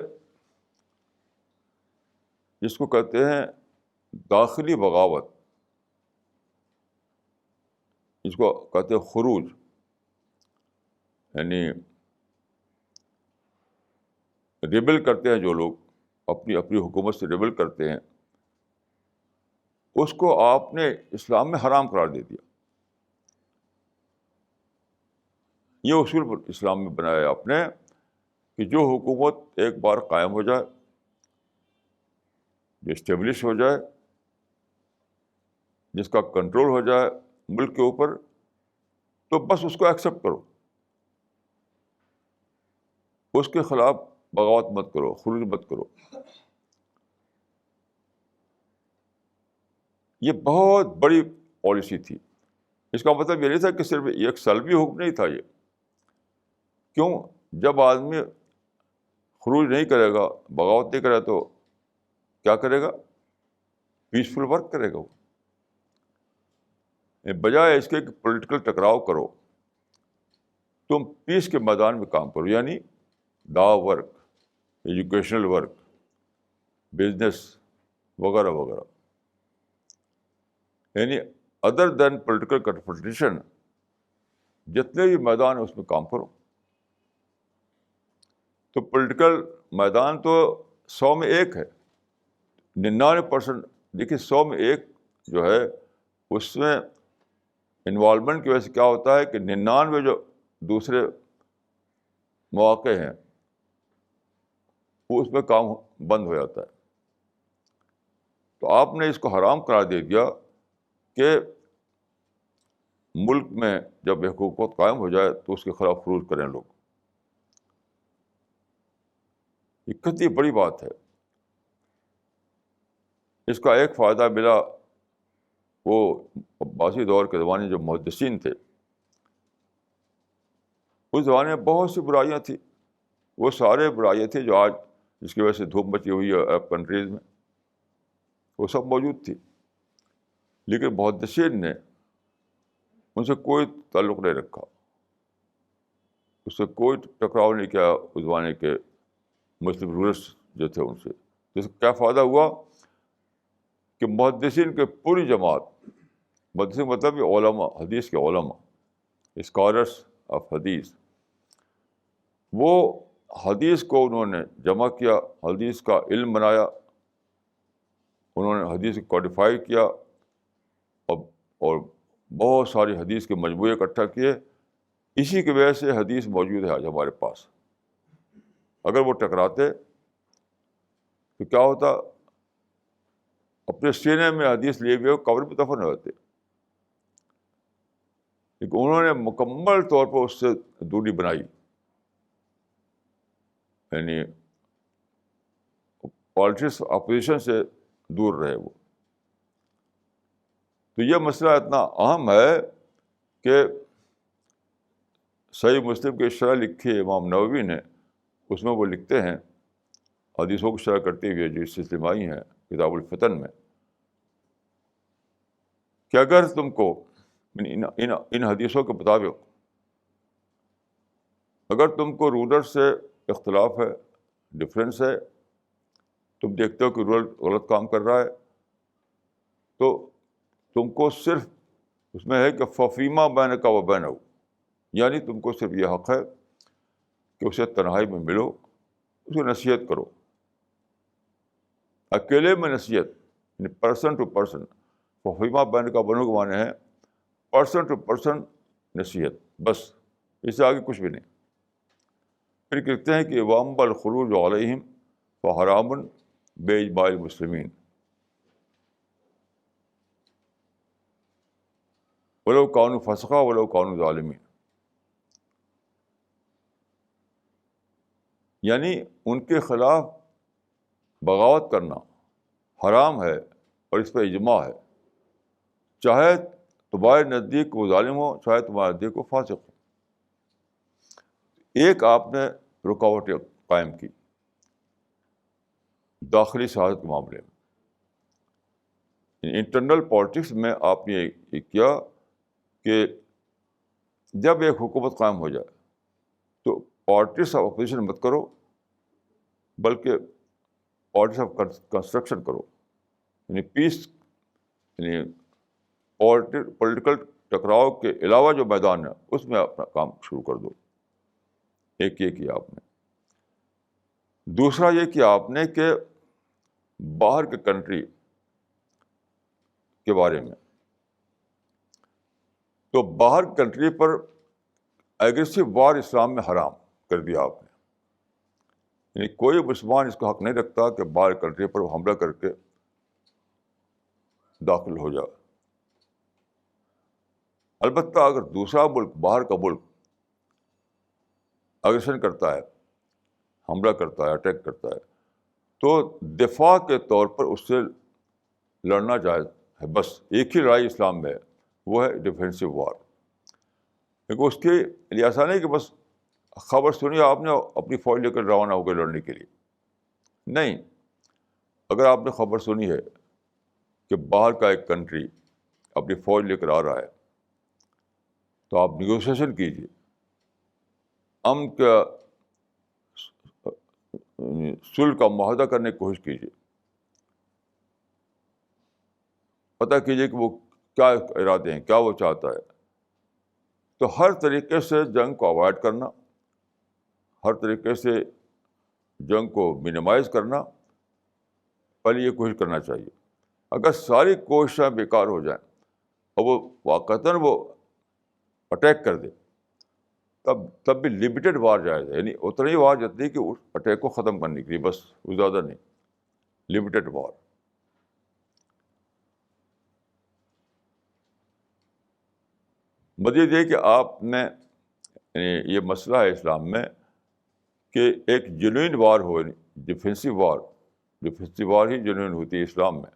جس کو کہتے ہیں داخلی بغاوت، جس کو کہتے ہیں خروج، یعنی ریبل کرتے ہیں جو لوگ، اپنی اپنی حکومت سے ریبل کرتے ہیں، اس کو آپ نے اسلام میں حرام قرار دے دیا. یہ اصول اسلام میں بنایا ہے آپ نے کہ جو حکومت ایک بار قائم ہو جائے، جو اسٹیبلش ہو جائے، جس کا کنٹرول ہو جائے ملک کے اوپر، تو بس اس کو ایکسیپٹ کرو، اس کے خلاف بغاوت مت کرو، خروج مت کرو. یہ بہت بڑی پالیسی تھی. اس کا مطلب یہ نہیں تھا کہ صرف ایک سلبی حکم نہیں تھا یہ. کیوں؟ جب آدمی خروج نہیں کرے گا، بغاوت نہیں کرے گا، تو کیا کرے گا؟ پیسفل ورک کرے گا. وہ بجائے اس کے کہ پولیٹیکل ٹکراؤ کرو، تم پیس کے میدان میں کام کرو، یعنی دعوی ورک، ایجوکیشنل ورک، بزنس وغیرہ وغیرہ، یعنی ادر دین پولیٹیکل کنفرنٹیشن جتنے بھی میدان ہیں اس میں کام کرو. تو پولیٹیکل میدان تو 100 میں 1 ہے، 99%. دیکھیے 100 میں 1 جو ہے اس میں انوالومنٹ کی وجہ سے کیا ہوتا ہے کہ 99 جو دوسرے مواقع ہیں وہ اس میں کام بند ہو جاتا ہے. تو آپ نے اس کو حرام قرار دے دیا کہ ملک میں جب ایک حکومت قائم ہو جائے تو اس کے خلاف خروج کریں لوگ. یہ کتنی بڑی بات ہے. اس کا ایک فائدہ ملا، وہ عباسی دور کے زمانے جو محدثین تھے، اس زمانے میں بہت سی برائیاں تھیں. وہ سارے برائیاں تھیں جو آج جس کی وجہ سے دھوپ مچی ہوئی ہے عرب کنٹریز میں، وہ سب موجود تھی. لیکن محدثین نے ان سے کوئی تعلق نہیں رکھا، اس سے کوئی ٹکراؤ نہیں کیا اس زمانے کے مسلم رولرس جو تھے ان سے. تو اس سے کیا فائدہ ہوا کہ محدثین کے پوری جماعت، محدثین مطلب یہ علماء، حدیث کے علماء، اسکالرس آف حدیث، وہ حدیث کو انہوں نے جمع کیا، حدیث کا علم بنایا، انہوں نے حدیث کو کوڈیفائی کیا، اور بہت ساری حدیث کے مجموعے اکٹھا کیے. اسی کی وجہ سے حدیث موجود ہے آج ہمارے پاس. اگر وہ ٹکراتے تو کیا ہوتا؟ اپنے سینے میں حدیث لیے ہوئے قبر پہ دفن ہو جاتے. لیکن انہوں نے مکمل طور پر اس سے دوری بنائی، یعنی پالیٹکس اپوزیشن سے دور رہے وہ. تو یہ مسئلہ اتنا اہم ہے کہ صحیح مسلم کی شرح لکھی ہے امام نووی نے. اس میں وہ لکھتے ہیں حدیثوں کی شرح کرتے ہوئے جو اس سلسلے میں آئی ہیں کتاب الفتن میں، کہ اگر تم کو ان حدیثوں کے مطابق اگر تم کو رولر سے اختلاف ہے، ڈفرینس ہے، تم دیکھتے ہو کہ رولر غلط کام کر رہا ہے، تو تم کو صرف اس میں ہے کہ ففیما بینک و بینہ، یعنی تم کو صرف یہ حق ہے کہ اسے تنہائی میں ملو، اسے نصیحت کرو، اکیلے میں نصیحت، یعنی پرسن ٹو پرسن. ففیما بینک و بینہ کے معنی ہے پرسن ٹو پرسن نصیحت، بس، اس سے آگے کچھ بھی نہیں. پھر کہتے ہیں کہ وَأَمَّا الْخُرُوجُ عَلَيْهِمْ فَحَرَامٌ بِإِجْمَاعِ الْمُسْلِمِينَ وَلَوْ كَانُوا فَسَقَا وَلَوْ كَانُوا ظَالِمِينَ. یعنی ان کے خلاف بغاوت کرنا حرام ہے، اور اس پہ اجماع ہے، چاہے تمہارے نزدیک وہ ظالم ہو، چاہے تمہارے نزدیک وہ فاسق ہو. ایک آپ نے رکاوٹ قائم کی داخلی سیاست کے معاملے میں. انٹرنل پالیٹکس میں آپ نے یہ کیا کہ جب ایک حکومت قائم ہو جائے تو پارٹیز آف اپوزیشن مت کرو، بلکہ پالیٹکس آف کنسٹرکشن کرو. یعنی پیس، یعنی پولیٹیکل ٹکراؤ کے علاوہ جو میدان ہے اس میں اپنا کام شروع کر دو. ایک یہ کیا آپ نے. دوسرا یہ کیا آپ نے کہ باہر کے کنٹری کے بارے میں، تو باہر کنٹری پر ایگریسو وار اسلام میں حرام کر دیا آپ نے. یعنی کوئی مسلمان اس کا حق نہیں رکھتا کہ باہر کنٹری پر حملہ کر کے داخل ہو جائے. البتہ اگر دوسرا ملک، باہر کا ملک اگریشن کرتا ہے، حملہ کرتا ہے، اٹیک کرتا ہے، تو دفاع کے طور پر اس سے لڑنا جائز ہے. بس ایک ہی لڑائی اسلام میں ہے، وہ ہے ڈیفینسو وار. کیونکہ اس کے لیے ایسا نہیں کہ بس خبر سنی آپ نے اپنی فوج لے کر روانہ ہو گئے لڑنے کے لیے. نہیں، اگر آپ نے خبر سنی ہے کہ باہر کا ایک کنٹری اپنی فوج لے کر آ رہا ہے، تو آپ نیگوشیشن کیجیے، امن کا صلح کا معاہدہ کرنے کی کوشش کیجیے. پتہ کیجیے کہ وہ کیا ارادے ہیں، کیا وہ چاہتا ہے. تو ہر طریقے سے جنگ کو اوائڈ کرنا، ہر طریقے سے جنگ کو منیمائز کرنا، پہلے یہ کوشش کرنا چاہیے. اگر ساری کوششیں بیکار ہو جائیں اور وہ واقعتاً وہ اٹیک کر دے، تب بھی لمیٹڈ وار جائز ہے. یعنی اتنی وار جتنی کہ اس اٹیک کو ختم کرنے کے لیے، بس وہ زیادہ نہیں، لمیٹڈ وار. مزید یہ کہ آپ نے، یعنی یہ مسئلہ ہے اسلام میں کہ ایک جنوئن وار ہو، ڈیفینسو وار ہی جنوئن ہوتی ہے اسلام میں.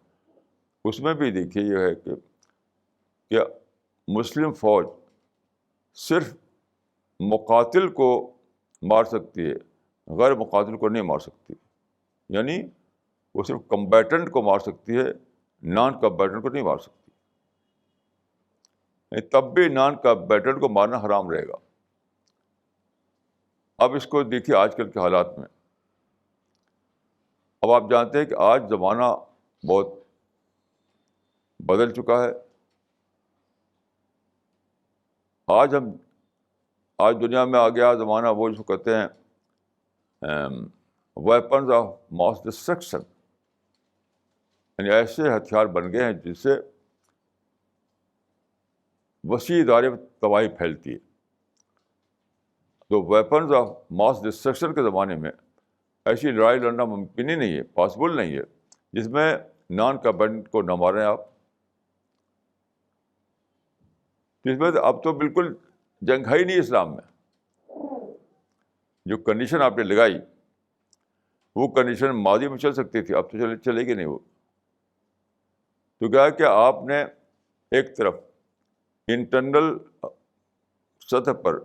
اس میں بھی دیکھیے یہ ہے کہ مسلم فوج صرف مقاتل کو مار سکتی ہے، غیر مقاتل کو نہیں مار سکتی. یعنی وہ صرف کمبیٹنٹ کو مار سکتی ہے، نان کمبیٹنٹ کو نہیں مار سکتی. تب بھی نان کمبیٹنٹ کو مارنا حرام رہے گا. اب اس کو دیکھیے آج کل کے حالات میں. اب آپ جانتے ہیں کہ آج زمانہ بہت بدل چکا ہے. آج دنیا میں آ گیا زمانہ وہ جو کہتے ہیں ویپنز آف ماس ڈسٹرکشن. یعنی ایسے ہتھیار بن گئے ہیں جس سے وسیع دائرے میں تباہی پھیلتی ہے. تو ویپنز آف ماس ڈسٹرکشن کے زمانے میں ایسی لڑائی لڑنا ممکن ہی نہیں ہے، پاسبل نہیں ہے، جس میں نان کمبیٹنٹ کو نہ ماریں آپ. جس میں اب تو بالکل جنگ ہے ہی نہیں اسلام میں. جو کنڈیشن آپ نے لگائی وہ کنڈیشن ماضی میں چل سکتی تھی، اب تو چلے گی نہیں وہ. تو کیا ہے کہ آپ نے ایک طرف انٹرنل سطح پر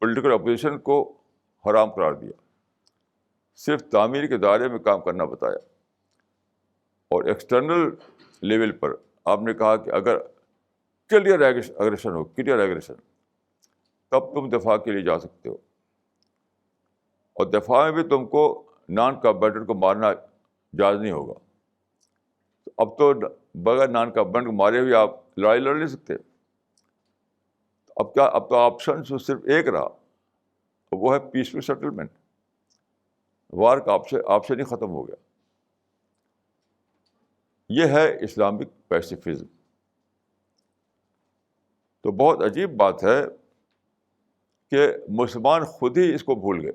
پولیٹیکل اپوزیشن کو حرام قرار دیا، صرف تعمیر کے دائرے میں کام کرنا بتایا، اور ایکسٹرنل لیول پر آپ نے کہا کہ اگر کلیئر ایگریشن تب تم دفاع کے لیے جا سکتے ہو، اور دفاع میں بھی تم کو نان کمبیٹنٹ کو مارنا جائز نہیں ہوگا. اب تو بغیر نان کمبیٹنٹ کو مارے ہوئے آپ لڑائی لڑ نہیں سکتے. اب تو آپشن صرف ایک رہا، وہ ہے پیسفل سیٹلمنٹ. وار کا آپشن ہی ختم ہو گیا. یہ ہے اسلامک پیسیفزم. تو بہت عجیب بات ہے کہ مسلمان خود ہی اس کو بھول گئے،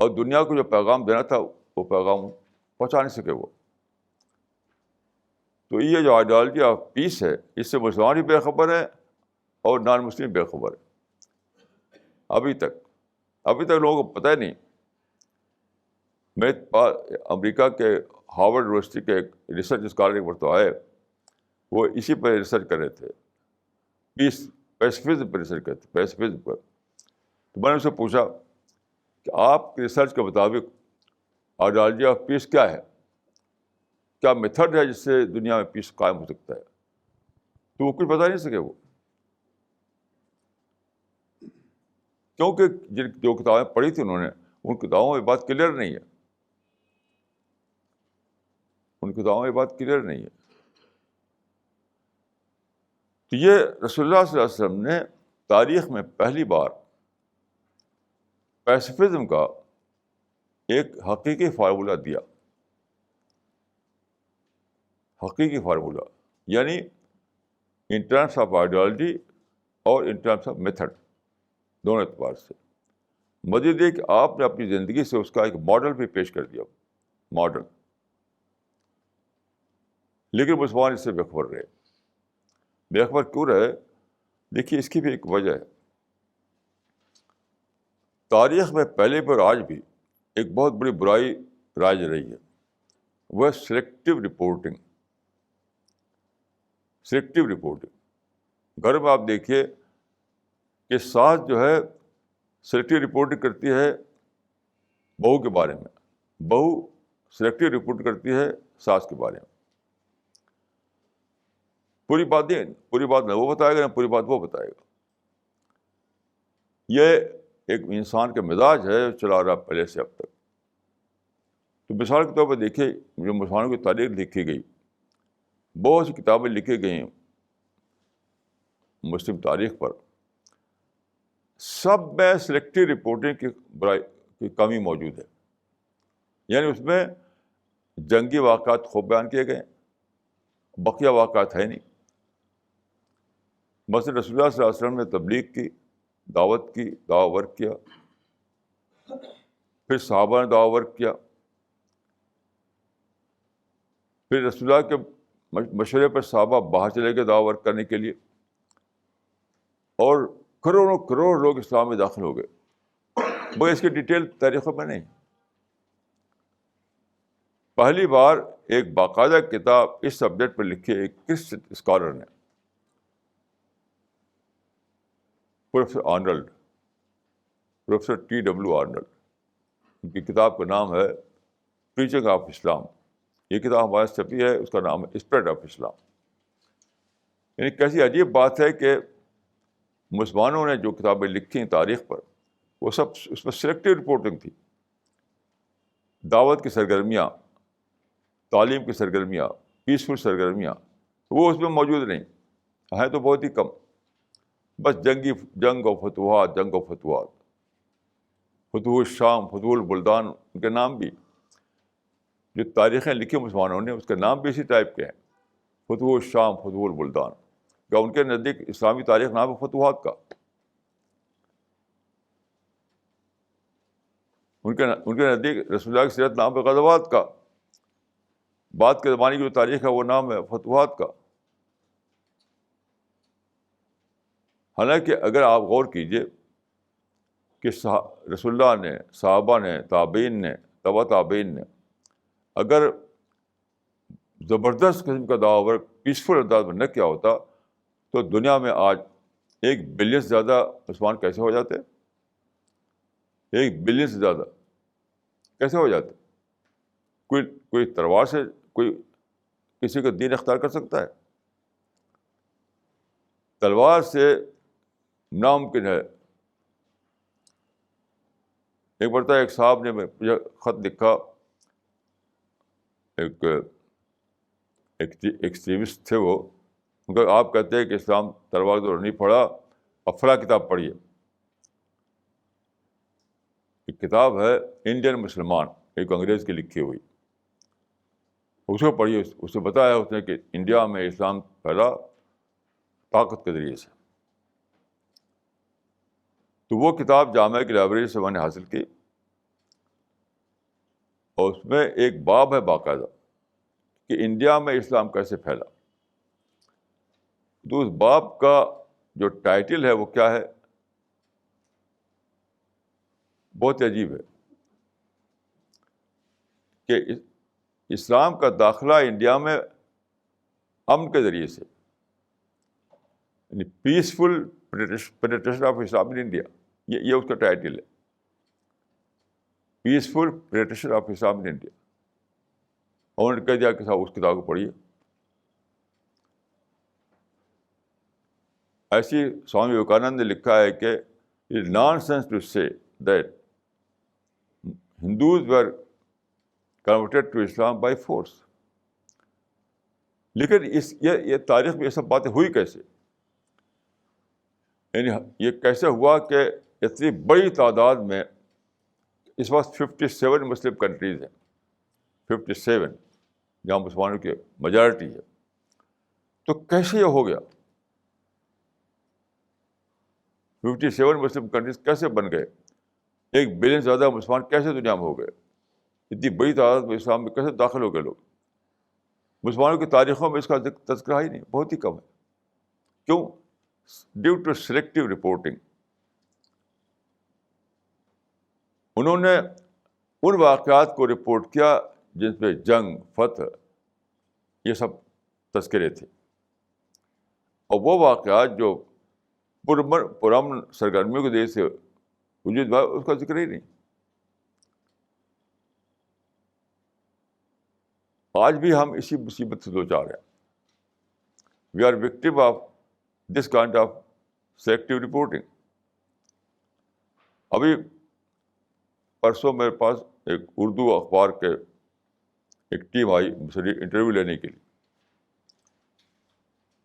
اور دنیا کو جو پیغام دینا تھا وہ پیغام پہنچا نہیں سکے وہ. تو یہ جو آئیڈیالوجی آف پیس ہے، اس سے مسلمان بھی بے خبر ہے اور نان مسلم بے خبر ہے. ابھی تک لوگوں کو پتہ ہی نہیں. میرے پاس امریکہ کے ہارورڈ یونیورسٹی کے ایک ریسرچ اسکالر ایک مرتبہ آئے، وہ اسی پر ریسرچ کر رہے تھے، پیسیفزم پر ریسرچ کرتے، پیسیفزم پر. تو میں نے ان سے پوچھا کہ آپ کے ریسرچ کے مطابق آئیڈیالوجی آف پیس کیا ہے، کیا میتھڈ ہے جس سے دنیا میں پیس قائم ہو سکتا ہے. تو وہ کچھ بتا نہیں سکے وہ، کیونکہ جو کتابیں پڑھی تھی انہوں نے ان کتابوں میں بات کلیئر نہیں ہے، ان کتابوں میں بات کلیئر نہیں ہے. تو یہ رسول اللہ صلی اللہ علیہ وسلم نے تاریخ میں پہلی بار پیسفزم کا ایک حقیقی فارمولہ دیا. حقیقی فارمولہ یعنی ان ٹرمس آف آئیڈیالوجی اور ان ٹرمس آف میتھڈ، دونوں اعتبار سے. مزید یہ کہ آپ نے اپنی زندگی سے اس کا ایک ماڈل بھی پیش کر دیا، ماڈل. لیکن مسلمان اس سے بے خبر رہے. بے خبر کیوں رہے؟ دیکھیے اس کی بھی ایک وجہ ہے. تاریخ میں پہلے پر آج بھی ایک بہت بڑی برائی رائج رہی ہے، وہ سلیکٹو رپورٹنگ. Selective reporting. گھر میں آپ دیکھیے کہ ساس جو ہے سلیکٹو رپورٹنگ کرتی ہے بہو کے بارے میں، بہو سلیکٹو رپورٹ کرتی ہے ساس کے بارے میں. پوری بات نہ وہ بتائے گا، نہ پوری بات وہ بتائے گا. یہ ایک انسان کا مزاج ہے چلا رہا پہلے سے اب تک. تو مثال کے طور پر دیکھیے جو مسلمانوں کی تاریخ لکھی گئی، بہت سی کتابیں لکھی گئی ہیں مسلم تاریخ پر، سب میں سلیکٹو رپورٹنگ کی برائی کی کمی موجود ہے. یعنی اس میں جنگی واقعات خوب بیان کیے گئے، بقیہ واقعات ہے نہیں. مثلا رسول اللہ صلی اللہ علیہ وسلم نے تبلیغ کی، دعوت کی، دعوی ورک کیا، پھر صحابہ نے دعوی ورک کیا، پھر رسول اللہ کے مشورے پر صحابہ باہر چلے گئے دعوی ورک کرنے کے لیے، اور کروڑوں کروڑ لوگ اسلام میں داخل ہو گئے. وہ اس کی ڈیٹیل تاریخوں میں نہیں. پہلی بار ایک باقاعدہ کتاب اس سبجیکٹ پر لکھی ایک کرسچن اسکالر نے، professor Arnold, professor T.W. Arnold. ان کی کتاب کا نام ہے پریچنگ آف اسلام. یہ کتاب ہمارے چھپی ہے، اس کا نام ہے اسپریڈ آف اسلام. یعنی کیسی عجیب بات ہے کہ مسلمانوں نے جو کتابیں لکھی ہیں تاریخ پر، وہ سب اس میں سلیکٹو رپورٹنگ تھی. دعوت کی سرگرمیاں، تعلیم کی سرگرمیاں، پیسفل سرگرمیاں، وہ اس میں موجود نہیں ہیں، تو بہت ہی کم. بس جنگ و فتوحات، جنگ و فتوحات، فتوح الشام، فتوح البلدان، ان کے نام بھی جو تاریخیں لکھی مسلمانوں نے اس کے نام بھی اسی ٹائپ کے ہیں، فتوح الشام، فتوح البلدان. کیا ان کے نزدیک اسلامی تاریخ نام ہے فتوحات کا؟ ان کے نزدیک رسول اللہ کی سیرت نام ہے غزوات کا. بعد کے زمانے کی جو تاریخ ہے وہ نام ہے فتوحات کا. حالانکہ اگر آپ غور کیجئے کہ رسول اللہ نے، صحابہ نے، تابعین نے، تبع تابعین نے اگر زبردست قسم کا دعوی ورک پیسفل انداز میں نہ کیا ہوتا تو دنیا میں آج 1 بلین سے زیادہ مسلمان کیسے ہو جاتے؟ 1 بلین سے زیادہ کیسے ہو جاتے؟ کوئی تلوار سے کوئی کسی کا دین اختیار کر سکتا ہے؟ تلوار سے ناممکن ہے. ایک مرتبہ ایک صاحب نے مجھے خط لکھا، ایک ایکسٹریمسٹ تھے وہ. ان کا آپ کہتے ہیں کہ اسلام تلوار دور نہیں پڑھا، اب فلاں کتاب پڑھیے. ایک کتاب ہے انڈین مسلمان، ایک انگریز کی لکھی ہوئی، اس کو پڑھیے. اس سے بتایا اس نے کہ انڈیا میں اسلام پھیلا طاقت کے ذریعے سے. تو وہ کتاب جامعہ کی لائبریری سے میں نے حاصل کی، اور اس میں ایک باب ہے باقاعدہ کہ انڈیا میں اسلام کیسے پھیلا. تو اس باب کا جو ٹائٹل ہے وہ کیا ہے؟ بہت عجیب ہے کہ اسلام کا داخلہ انڈیا میں امن کے ذریعے سے، یعنی peaceful penetration of Islam in India. یہ اس کا ٹائٹل ہے، peaceful penetration of Islam in India. اور انہوں نے کہہ دیا کہ صاحب اس کتاب کو پڑھیے. ایسی سوامی وویکانند نے لکھا ہے کہ nonsense to say that Hindus were converted to Islam by force. لیکن یہ تاریخ میں یہ سب باتیں ہوئی کیسے؟ یعنی یہ کیسے ہوا کہ اتنی بڑی تعداد میں اس وقت 57 مسلم کنٹریز ہیں, 57 جہاں مسلمانوں کی میجارٹی ہے. تو کیسے یہ ہو گیا؟ 57 مسلم کنٹریز کیسے بن گئے؟ 1 بلین زیادہ مسلمان کیسے دنیا میں ہو گئے؟ اتنی بڑی تعداد میں اسلام میں کیسے داخل ہو گئے لوگ؟ مسلمانوں کی تاریخوں میں اس کا تذکرہ ہی نہیں, بہت ہی کم ہے. کیوں؟ Due to selective reporting. انہوں نے ان واقعات کو رپورٹ کیا جن پہ جنگ, فتح, یہ سب تذکرے تھے, اور وہ واقعات جو پرامن سرگرمیوں کے ذریعے سے وجود میں اس کا ذکر ہی نہیں. آج بھی ہم اسی مصیبت سے دوچار ہیں. We are victim of this kind of selective reporting. ابھی پرسوں میرے پاس ایک اردو اخبار کے ایک ٹیم آئی مجھ سے انٹرویو لینے کے لیے.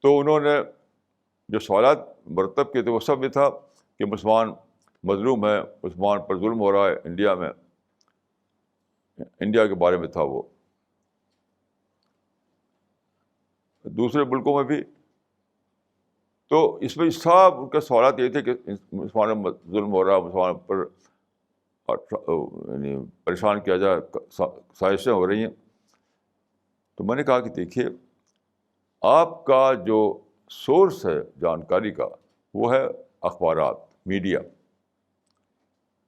تو انہوں نے جو سوالات مرتب کیے تھے وہ سب یہ تھا کہ مسلمان مظلوم ہے, مسلمان پر ظلم ہو رہا ہے انڈیا میں, انڈیا کے بارے میں تھا وہ, دوسرے ملکوں میں بھی. تو اس میں سب ان کے سوالات یہ تھے کہ مسلمانوں میں ظلم ہو رہا ہے, مسلمان پر یعنی پریشان کیا جائے, سازشیں ہو رہی ہیں. تو میں نے کہا کہ دیکھیے, آپ کا جو سورس ہے جانکاری کا وہ ہے اخبارات, میڈیا.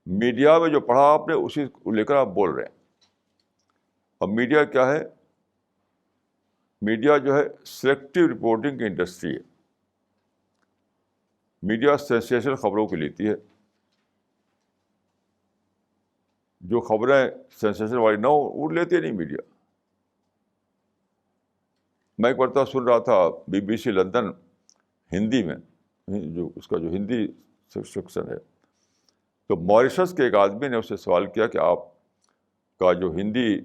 میڈیا میں جو پڑھا آپ نے اسی کو لے کر آپ بول رہے ہیں. اب میڈیا کیا ہے؟ میڈیا جو ہے سلیکٹیو رپورٹنگ کی انڈسٹری ہے. میڈیا سینسیشنل خبروں کو لیتی ہے. جو خبریں سینسیشن والی نہ ہو وہ لیتے نہیں میڈیا. میں ایک مرتبہ سن رہا تھا BBC لندن ہندی میں, جو اس کا جو ہندی سیکشن ہے, تو ماریشس کے ایک آدمی نے اس سے سوال کیا کہ آپ کا جو ہندی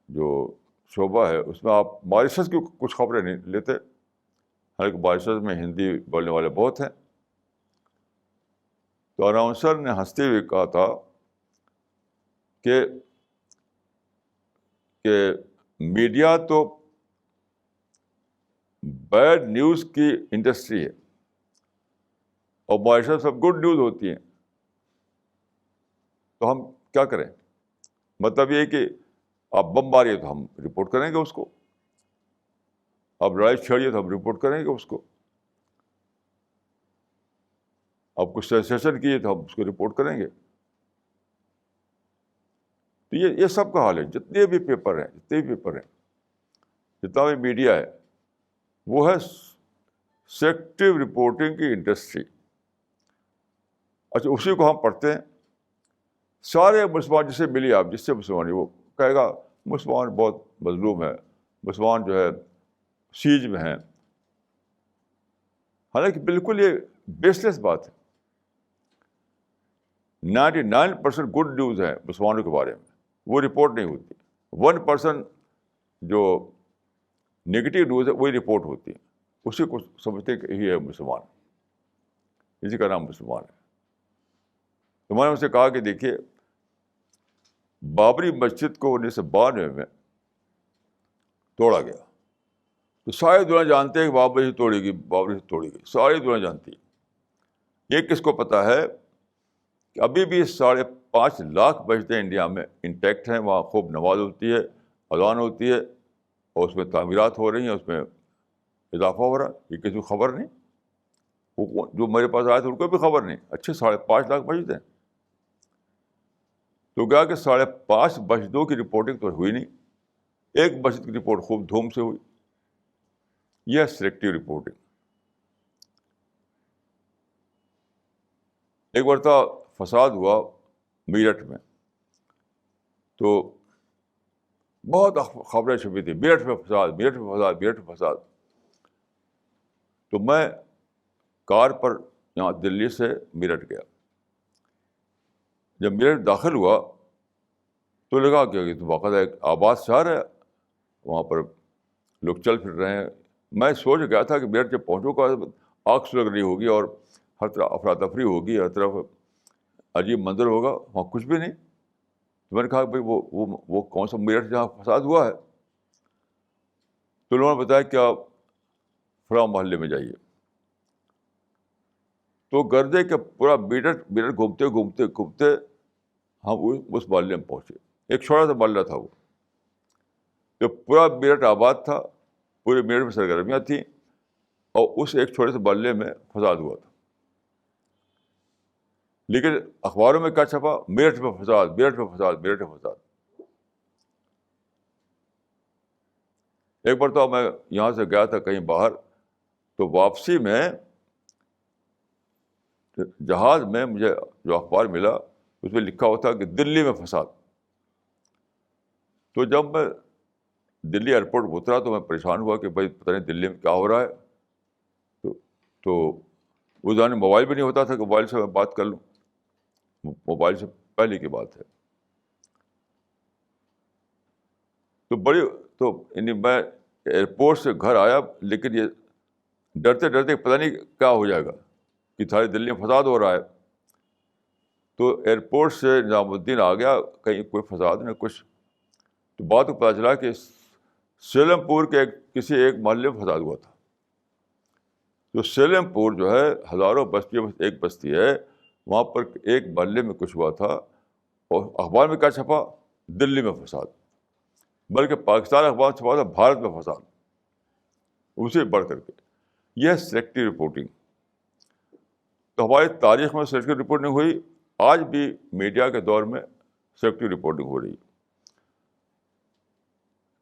جو شعبہ ہے اس میں آپ ماریشس کی کچھ خبریں نہیں لیتے, حالانکہ ماریشس میں ہندی بولنے والے بہت ہیں. تو اناؤنسر نے ہنستے ہوئے کہا تھا کہ میڈیا تو بیڈ نیوز کی انڈسٹری ہے اور ماریشس سب گڈ نیوز ہوتی ہیں. تو ہم کیا کریں؟ مطلب یہ کہ آپ بم ماریے تو ہم رپورٹ کریں گے اس کو, آپ لڑائی چھیڑیے تو ہم رپورٹ کریں گے اس کو, آپ کچھ سینسیشن کیے تو ہم اس کو رپورٹ کریں گے. تو یہ سب کا حال ہے. جتنے بھی پیپر ہیں, جتنا بھی میڈیا ہے, وہ ہے سلیکٹیو رپورٹنگ کی انڈسٹری. اچھا, اسی کو ہم پڑھتے ہیں. سارے مسلمان جس سے ملی آپ, جس سے مسلمان, وہ کہے گا مسلمان بہت مظلوم ہے, مسلمان جو ہے سیج میں ہیں. حالانکہ بالکل یہ بیس لیس بات ہے. 99% گڈ نیوز ہے مسلمانوں کے بارے میں, وہ رپورٹ نہیں ہوتی. 1% جو نگیٹو نیوز ہے وہی رپورٹ ہوتی ہے. اسی کو سمجھتے ہیں کہ یہی ہے مسلمان, اسی کا نام مسلمان ہے. تو میں نے ان سے کہا کہ دیکھیے, بابری مسجد کو 1992 میں توڑا گیا, تو ساری دنیا جانتے ہیں کہ بابری سے توڑی گئی, ساری دنیا جانتی ہے. یہ کس کو پتہ ہے کہ ابھی بھی 5.5 لاکھ مسجدیں انڈیا میں انٹیکٹ ہیں, وہاں خوب نماز ہوتی ہے, اذان ہوتی ہے, اور اس میں تعمیرات ہو رہی ہیں, اس میں اضافہ ہو رہا ہے. یہ کسی کو خبر نہیں. وہ جو میرے پاس آئے تھے ان کو بھی خبر نہیں. اچھے 5.5 لاکھ مسجدیں. تو کیا کہ 5.5 مسجدوں کی رپورٹنگ تو ہوئی نہیں, ایک مسجد کی رپورٹ خوب دھوم سے ہوئی. یہ سلیکٹیو رپورٹنگ. ایک مرتبہ فساد ہوا میرٹھ میں, تو بہت خبریں چھپی تھی, میرٹھ میں فساد. تو میں کار پر یہاں دلی سے میرٹھ گیا. جب میرٹھ داخل ہوا تو لگا کہ یہ تو باقاعدہ ایک آباد شہر ہے، وہاں پر لوگ چل پھر رہے ہیں. میں سوچ گیا تھا کہ میرٹھ جب پہنچوں گا آگ سلگ رہی ہوگی اور ہر طرف افراتفری ہوگی، ہر طرف عجیب منظر ہوگا، وہاں کچھ بھی نہیں. تو میں نے کہا کہ بھائی وہ کون سا میرٹھ جہاں فساد ہوا ہے؟ تو لوگوں نے بتایا کہ آپ فلاں محلے میں جائیے. تو گردے کے پورا میرٹھ گھومتے گھومتے گھومتے ہم اس محلے میں پہنچے. ایک چھوٹا سا محلہ تھا وہ، جو پورا میرٹھ آباد تھا، پورے میرٹھ میں سرگرمیاں تھیں، اور اس ایک چھوٹے سے محلے میں فساد ہوا تھا. لیکن اخباروں میں کیا چھپا؟ میرٹھ میں فساد، میرٹھ میں فساد، میرٹھ میں فساد. ایک بار تو میں یہاں سے گیا تھا کہیں باہر، تو واپسی میں جہاز میں مجھے جو اخبار ملا اس میں لکھا ہوا تھا کہ دلی میں فساد. تو جب میں دلی ایئرپورٹ اترا تو میں پریشان ہوا کہ بھائی پتہ نہیں دلی میں کیا ہو رہا ہے. تو اس زمانے موبائل بھی نہیں ہوتا تھا کہ موبائل سے میں بات کر لوں، موبائل سے پہلے کی بات ہے. میں ایئرپورٹ سے گھر آیا، لیکن یہ ڈرتے ڈرتے پتہ نہیں کیا ہو جائے گا کہ ساری دلی میں فساد ہو رہا ہے. تو ایئرپورٹ سے نظام الدین آ گیا، کہیں کوئی فساد نہیں کچھ. تو بات کو پتہ چلا کہ سیلم پور کے کسی ایک محلے میں فساد ہوا تھا. تو سیلم پور جو ہے ہزاروں بستیوں میں ایک بستی ہے، وہاں پر ایک محلے میں کچھ ہوا تھا، اور اخبار میں کیا چھپا؟ دلی میں فساد. بلکہ پاکستان اخبار میں چھپا تھا بھارت میں فساد، اسے بڑھ کر کے. یہ سلیکٹو رپورٹنگ. تو ہماری تاریخ میں سلیکٹو رپورٹنگ ہوئی، آج بھی میڈیا کے دور میں سلیکٹو رپورٹنگ ہو رہی ہے.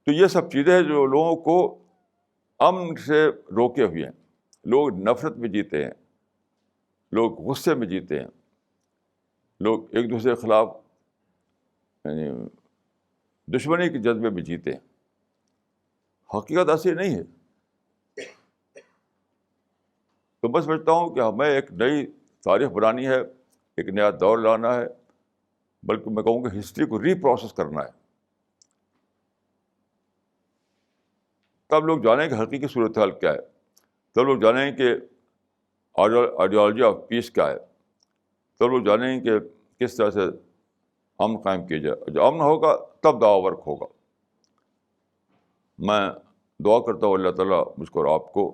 تو یہ سب چیزیں ہیں جو لوگوں کو امن سے روکے ہوئے ہیں. لوگ نفرت میں جیتے ہیں، لوگ غصے میں جیتے ہیں، لوگ ایک دوسرے کے خلاف یعنی دشمنی کے جذبے میں جیتے ہیں. حقیقت ایسی نہیں ہے. تو میں سمجھتا ہوں کہ ہمیں ایک نئی تاریخ بنانی ہے، ایک نیا دور لانا ہے، بلکہ میں کہوں کہ ہسٹری کو ری پروسیس کرنا ہے. تب لوگ جانیں کہ حقیقی صورتحال کیا ہے، تب لوگ جانیں کہ آئیڈیالوجی آف پیس کیا ہے، تب لوگ جانیں کہ کس طرح سے امن قائم کیا جائے. جو امن ہوگا تب دعوی ورک ہوگا. میں دعا کرتا ہوں اللہ تعالیٰ مجھ کو اور آپ کو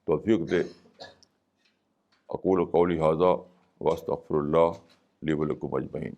توفیق دے. اقول قولی ھذا واستغفر اللہ لی ولکم اجمعین.